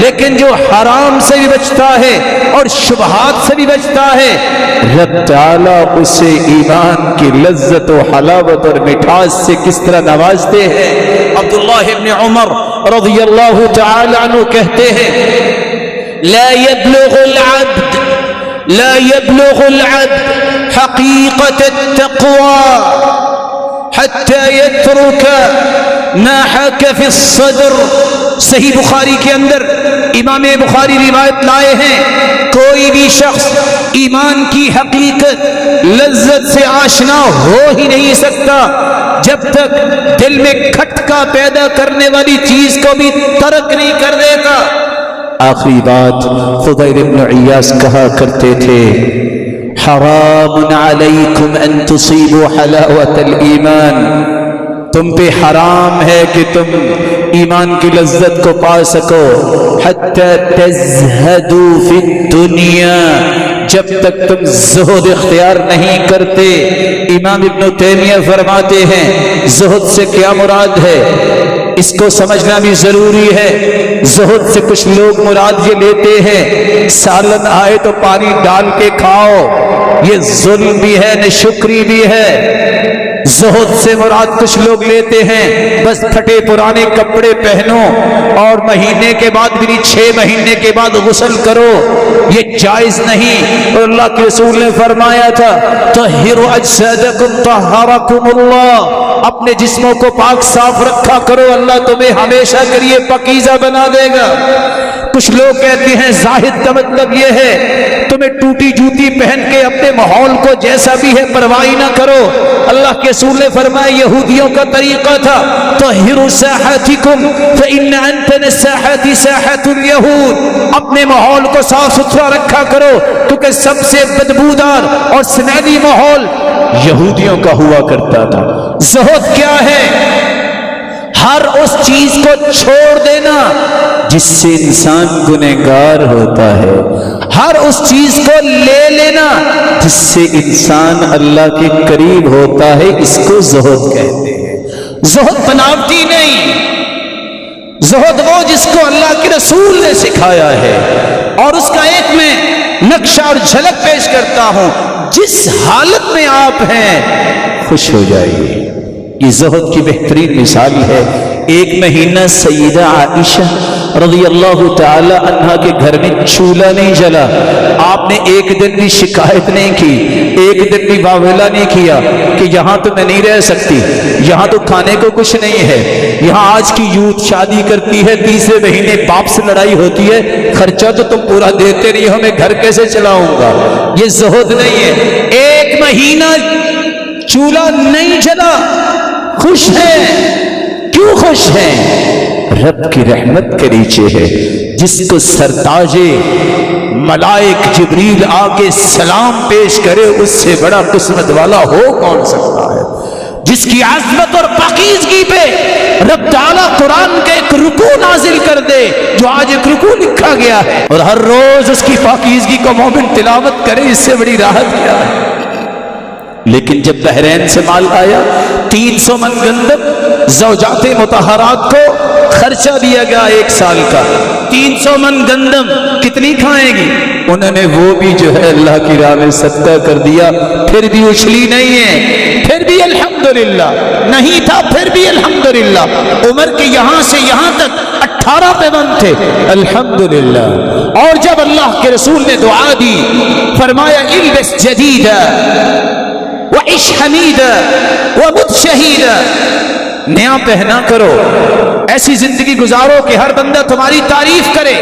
لیکن جو حرام سے بھی بچتا ہے اور شبہات سے بھی بچتا ہے، رب تعالیٰ اسے ایمان کی لذت و حلاوت اور مٹھاس سے کس طرح نوازتے ہیں۔ عبداللہ ابن عمر رضی اللہ تعالی عنہ کہتے ہیں، لا يبلغ العبد حقیقت التقوی حتی یترک ما حاک فی الصدر۔ صحیح بخاری کے اندر امام بخاری روایت لائے ہیں، کوئی بھی شخص ایمان کی حقیقت لذت سے آشنا ہو ہی نہیں سکتا جب تک دل میں کھٹکا پیدا کرنے والی چیز کو بھی ترک نہیں کر دیتا۔ آخری بات، فضیل بن عیاض کہا کرتے تھے، حرام علیکم ان تصیبوا حلاوت الایمان، تم پہ حرام ہے کہ تم ایمان کی لذت کو پا سکو، حتی تزہدوا فی الدنیا، جب تک تم زہد اختیار نہیں کرتے۔ امام ابن تیمیہ فرماتے ہیں زہد سے کیا مراد ہے، اس کو سمجھنا بھی ضروری ہے۔ زہد سے کچھ لوگ مراد یہ لیتے ہیں سالن آئے تو پانی ڈال کے کھاؤ، یہ ظلم بھی ہے نہ شکری بھی ہے۔ زہد سے مراد کچھ لوگ لیتے ہیں بس پھٹے پرانے کپڑے پہنو اور مہینے کے بعد بھی 6 مہینے کے بعد غسل کرو، یہ جائز نہیں۔ اور اللہ کے رسول نے فرمایا تھا طہروا اجسادکم طہرکم اللہ، اپنے جسموں کو پاک صاف رکھا کرو، اللہ تمہیں ہمیشہ کے لیے پاکیزہ بنا دے گا۔ کچھ لوگ کہتے ہیں زاہد کا مطلب یہ ہے تمہیں ٹوٹی جوتی پہن کے اپنے ماحول کو جیسا بھی ہے پرواہ نہ کرو۔ اللہ کے رسول نے فرمایا یہودیوں کا طریقہ تھا طہروا ساحتکم فإن أنتن الساحات ساحت اليہود، اپنے ماحول کو صاف ستھرا رکھا کرو کیونکہ سب سے بدبودار اور سنیلی ماحول یہودیوں کا ہوا کرتا تھا۔ زہد کیا ہے؟ ہر اس چیز کو چھوڑ دینا جس سے انسان گنہگار ہوتا ہے، ہر اس چیز کو لے لینا جس سے انسان اللہ کے قریب ہوتا ہے، اس کو زہد کہتے ہیں۔ زہد بناوٹی نہیں، زہد وہ جس کو اللہ کے رسول نے سکھایا ہے، اور اس کا ایک میں نقشہ اور جھلک پیش کرتا ہوں، جس حالت میں آپ ہیں خوش ہو جائیے۔ یہ زہد کی بہترین مثال ہے۔ ایک مہینہ سیدہ عائشہ رضی اللہ تعالی عنہا کے گھر میں چولہا نہیں جلا، آپ نے ایک دن بھی شکایت نہیں کی، ایک دن بھی واویلا نہیں کیا کہ یہاں تو میں نہیں رہ سکتی، یہاں تو کھانے کو کچھ نہیں ہے، یہاں آج کی یوتھ شادی کرتی ہے، تیسرے مہینے باپ سے لڑائی ہوتی ہے، خرچہ تو تم پورا دیتے نہیں ہو، میں گھر کیسے چلاؤں گا۔ یہ زہد نہیں ہے۔ ایک مہینہ چولہا نہیں جلا، خوش ہیں. کیوں خوش ہیں؟ رب کی رحمت کے نیچے ہے. جس کو سرتاج ملائک جبریل آ کے سلام پیش کرے اس سے بڑا قسمت والا ہو کون سکتا ہے؟ جس کی عظمت اور پاکیزگی پہ رب تعالیٰ قرآن کا ایک رکوع نازل کر دے جو آج ایک رکوع لکھا گیا ہے اور ہر روز اس کی پاکیزگی کو مومن تلاوت کرے، اس سے بڑی راحت کیا ہے؟ لیکن جب بحرین سے مال آیا 300 من گندم زوجات مطہرات کو خرچہ دیا گیا 1 سال کا. 300 من گندم کتنی کھائیں گی؟ انہوں نے وہ بھی جو ہے اللہ کی راہ میں صدقہ کر دیا، پھر بھی اچھلی نہیں ہے، پھر بھی الحمدللہ. نہیں تھا پھر بھی الحمدللہ. عمر کے یہاں سے یہاں تک 18 پیوند تھے، الحمدللہ. اور جب اللہ کے رسول نے دعا دی فرمایا البس جدیدا وعش حمیدا ومت شہیدا، نیا پہنا کرو، ایسی زندگی گزارو کہ ہر بندہ تمہاری تعریف کرے.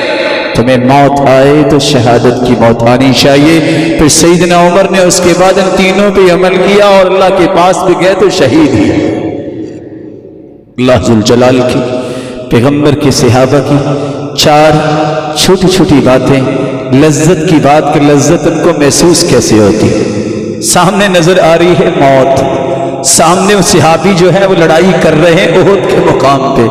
تمہیں موت آئے تو شہادت کی موت آنی چاہیے. پھر سیدنا عمر نے اس کے بعد ان تینوں پہ عمل کیا اور اللہ کے پاس بھی گئے تو شہید ہی. اللہ ذوالجلال کی، پیغمبر کے صحابہ کی 4 چھوٹی چھوٹی باتیں، لذت کی بات کہ لذت ان کو محسوس کیسے ہوتی. سامنے نظر آ رہی ہے موت، سامنے وہ صحابی جو ہے وہ لڑائی کر رہے ہیں احد کے مقام پہ.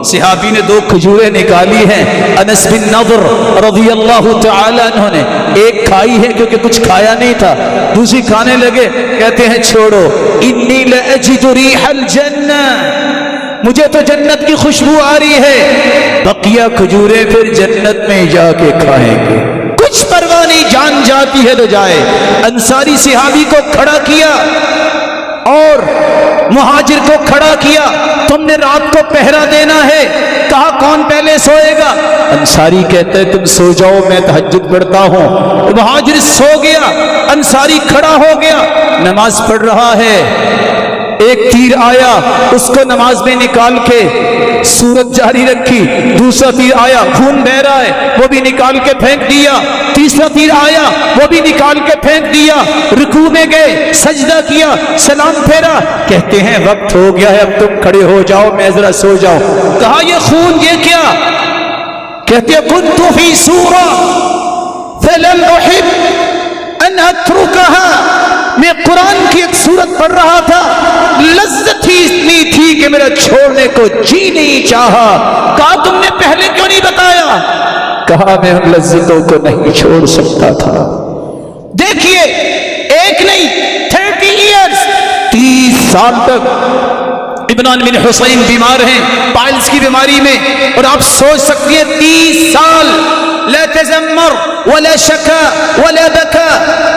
صحابی نے 2 کھجوریں نکالی ہیں، انس بن نضر رضی اللہ تعالی عنہ نے ایک کھائی ہے کیونکہ کچھ کھایا نہیں تھا، دوسری کھانے لگے. کہتے ہیں چھوڑو، انی لاجد ریح الجنہ، مجھے تو جنت کی خوشبو آ رہی ہے. بقیہ کھجوریں پھر جنت میں جا کے کھائیں گے، کچھ پرواہ نہیں، جان جاتی ہے تو جائے. انصاری صحابی کو کھڑا کیا اور مہاجر کو کھڑا کیا. تم نے رات کو پہرا دینا ہے، کہا کون پہلے سوئے گا؟ انصاری کہتا ہے تم سو جاؤ، میں تہجد پڑھتا ہوں. مہاجر سو گیا، انصاری کھڑا ہو گیا، نماز پڑھ رہا ہے. ایک تیر آیا، اس کو نماز میں نکال کے سورت جاری رکھی. دوسرا تیر آیا، خون بہ رہا ہے، وہ بھی نکال کے پھینک دیا. تیسرا تیر آیا، وہ بھی نکال کے پھینک دیا. رکوع میں گئے، سجدہ کیا، سلام پھیرا. کہتے ہیں وقت ہو گیا ہے، اب تم کھڑے ہو جاؤ، میں ذرا سو جاؤں. کہا یہ خون یہ کیا؟ کہتے ہیں کنت فی سورہ فلم احب ان اترکها، میں قرآن کی ایک سورت پڑھ رہا تھا، لذت ہی اتنی تھی کہ میرا چھوڑنے کو جی نہیں چاہا. کہا تم نے پہلے کیوں نہیں بتایا؟ کہا میں ان لذتوں کو نہیں چھوڑ سکتا تھا. دیکھیے ایک نہیں 30 ایئرز، 30 سال تک عمران بن حسین بیمار ہیں پائلز کی بیماری میں. اور آپ سوچ سکتی ہیں 30 سال لا تزمر ولا شکا ولا بکا،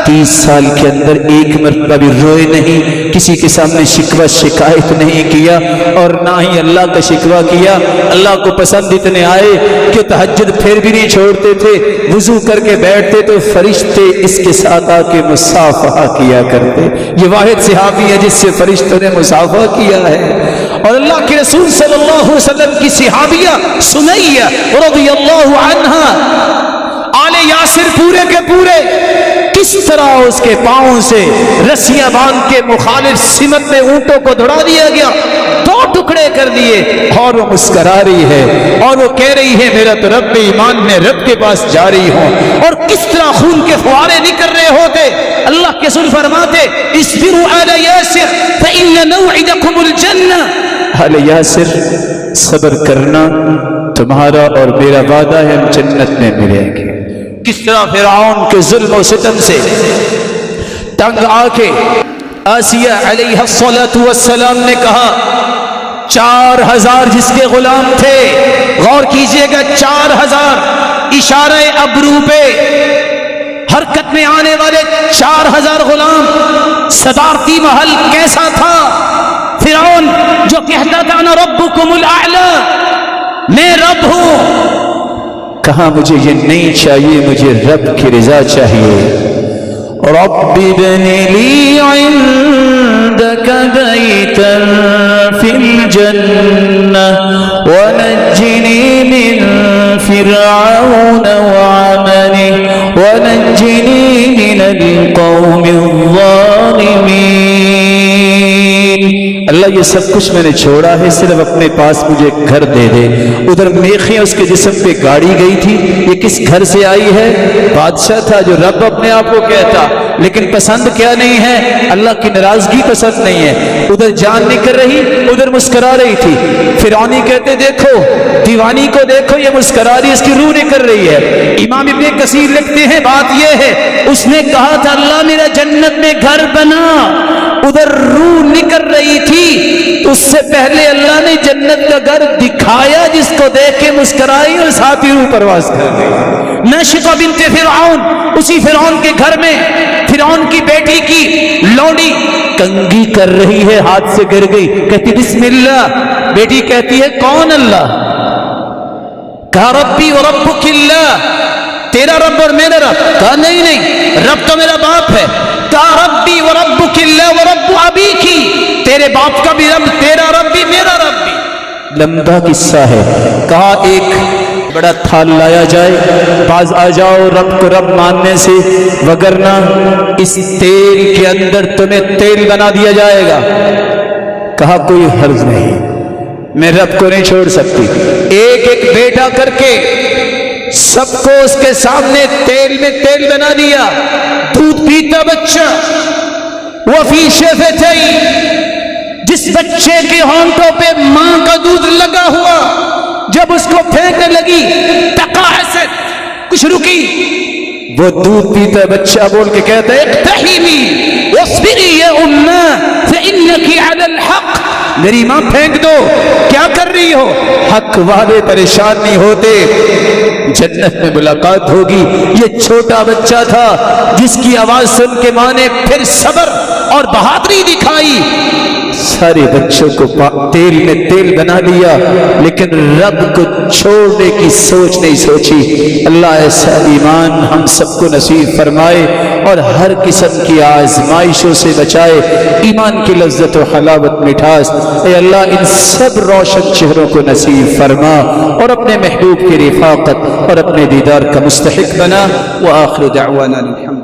30 سال کے اندر ایک مرتبہ بھی روئے نہیں، کسی کے سامنے شکوہ شکایت نہیں کیا اور نہ ہی اللہ کا شکوہ کیا. اللہ کو پسند اتنے آئے کہ تہجد پھر بھی نہیں چھوڑتے تھے. وضو کر کے بیٹھتے تو فرشتے اس کے ساتھ آ کے مصافحہ کیا کرتے. یہ واحد صحابی ہے جس سے فرشتوں نے مصافحہ کیا ہے. اور اللہ کے رسول صلی اللہ علیہ وسلم کی صحابیہ سمیہ رضی اللہ عنہا، آل یاسر پورے کے پورے کس طرح اس کے پاؤں سے رسیاں باندھ کے مخالف سمت میں اونٹوں کو دوڑا دیا گیا، 2 ٹکڑے کر دیے. اور وہ مسکرا رہی ہے اور وہ کہہ رہی ہے میرا تو رب ایمان میں رب کے پاس جا رہی ہوں. اور کس طرح خون کے فوارے نکل رہے ہوتے. اللہ کے رسول فرماتے اصبروا آل یاسر فإن موعدکم الجنہ، آل یاسر صبر کرنا، تمہارا اور میرا وعدہ ہے ہم جنت میں ملیں گے. کس طرح فرعون کے ظلم و ستم سے تنگ آ کے آسیہ علیہ السلام نے کہا 4000 جس کے غلام تھے، غور کیجئے گا 4000 اشارہ ابرو پہ حرکت میں آنے والے 4000 غلام. صدارتی محل کیسا تھا؟ فرعون جو کہتا تھا انا ربکم الاعلی، میں رب ہوں، کہا مجھے یہ نہیں چاہیے، مجھے رب کی رضا چاہیے. رب ابن لی عندک بیتا فی الجنہ ونجنی من فرعون وعملہ ونجنی من القوم الظالمین. اللہ یہ سب کچھ میں نے چھوڑا ہے، صرف اپنے پاس مجھے گھر دے دے۔ ادھر میخیں اس کے جسم پہ گاڑی گئی تھی، یہ کس گھر سے آئی ہے؟ بادشاہ تھا جو رب اپنے آپ کو کہتا، لیکن پسند کیا نہیں ہے؟ اللہ کی ناراضگی پسند نہیں ہے۔ ادھر جان نکل رہی، ادھر مسکرا رہی تھی۔ فرعونی کہتے دیکھو دیوانی کو دیکھو، یہ مسکرا رہی، اس کی روح نکل رہی ہے۔ امام ابن کثیر لکھتے ہیں بات یہ ہے، اس نے کہا تھا اللہ میرا جنت میں گھر بنا، ادھر روح نکل رہی تھی، اس سے پہلے اللہ نے جنت کا گھر دکھایا جس کو دیکھ کے مسکرائی اور ساتھ ہی روح پرواز کر گئی۔ ناشطہ بنت فرعون، اسی فرعون کے گھر میں فرعون کی بیٹی کی لونڈی کنگھی کر رہی ہے، ہاتھ سے گر گئی، کہتی بسم اللہ، بیٹی کہتی ہے کون اللہ؟ کہا ربی و ربک اللہ، تیرا رب اور میرا رب؟ کہا نہیں نہیں، رب تو میرا باپ ہے۔ کہا ربی و ربک اللہ و رب ابیکی، تیرے باپ کا بھی رب، تیرا رب بھی، میرا رب بھی۔ لمبا قصہ ہے۔ کہا ایک بڑا تھال لایا جائے، باز آ جاؤ رب کو رب ماننے سے، وگرنہ اس تیل کے اندر تمہیں تیل بنا دیا جائے گا۔ کہا کوئی حرج نہیں، میں رب کو نہیں چھوڑ سکتی۔ ایک ایک بیٹا کر کے سب کو اس کے سامنے تیل میں تیل بنا دیا۔ دودھ پیتا بچہ، وفی شفتیہ، جس بچے کے ہونٹوں پہ ماں کا دودھ لگا ہوا، جب اس کو پھینکنے لگی تقاعست، کچھ رکی، وہ دودھ پیتا بچہ بول کے کہتا ہے اقتحمی واصبری یا امّا فإنکی علی الحق، میری ماں پھینک دو، کیا کر رہی ہو؟ حق والے پریشان نہیں ہوتے، جنت میں ملاقات ہوگی۔ یہ چھوٹا بچہ تھا جس کی آواز سن کے ماں نے پھر صبر اور بہادری دکھائی، سارے بچوں کو تیل میں تیل بنا دیا، لیکن رب کو چھوڑنے کی سوچ نہیں سوچی۔ اللہ ایسا ایمان ہم سب کو نصیب فرمائے اور ہر قسم کی آزمائشوں سے بچائے، ایمان کی لذت و حلاوت مٹھاس اے اللہ ان سب روشن چہروں کو نصیب فرما اور اپنے محبوب کی رفاقت اور اپنے دیدار کا مستحق بنا۔ وآخر دعوانا الحمد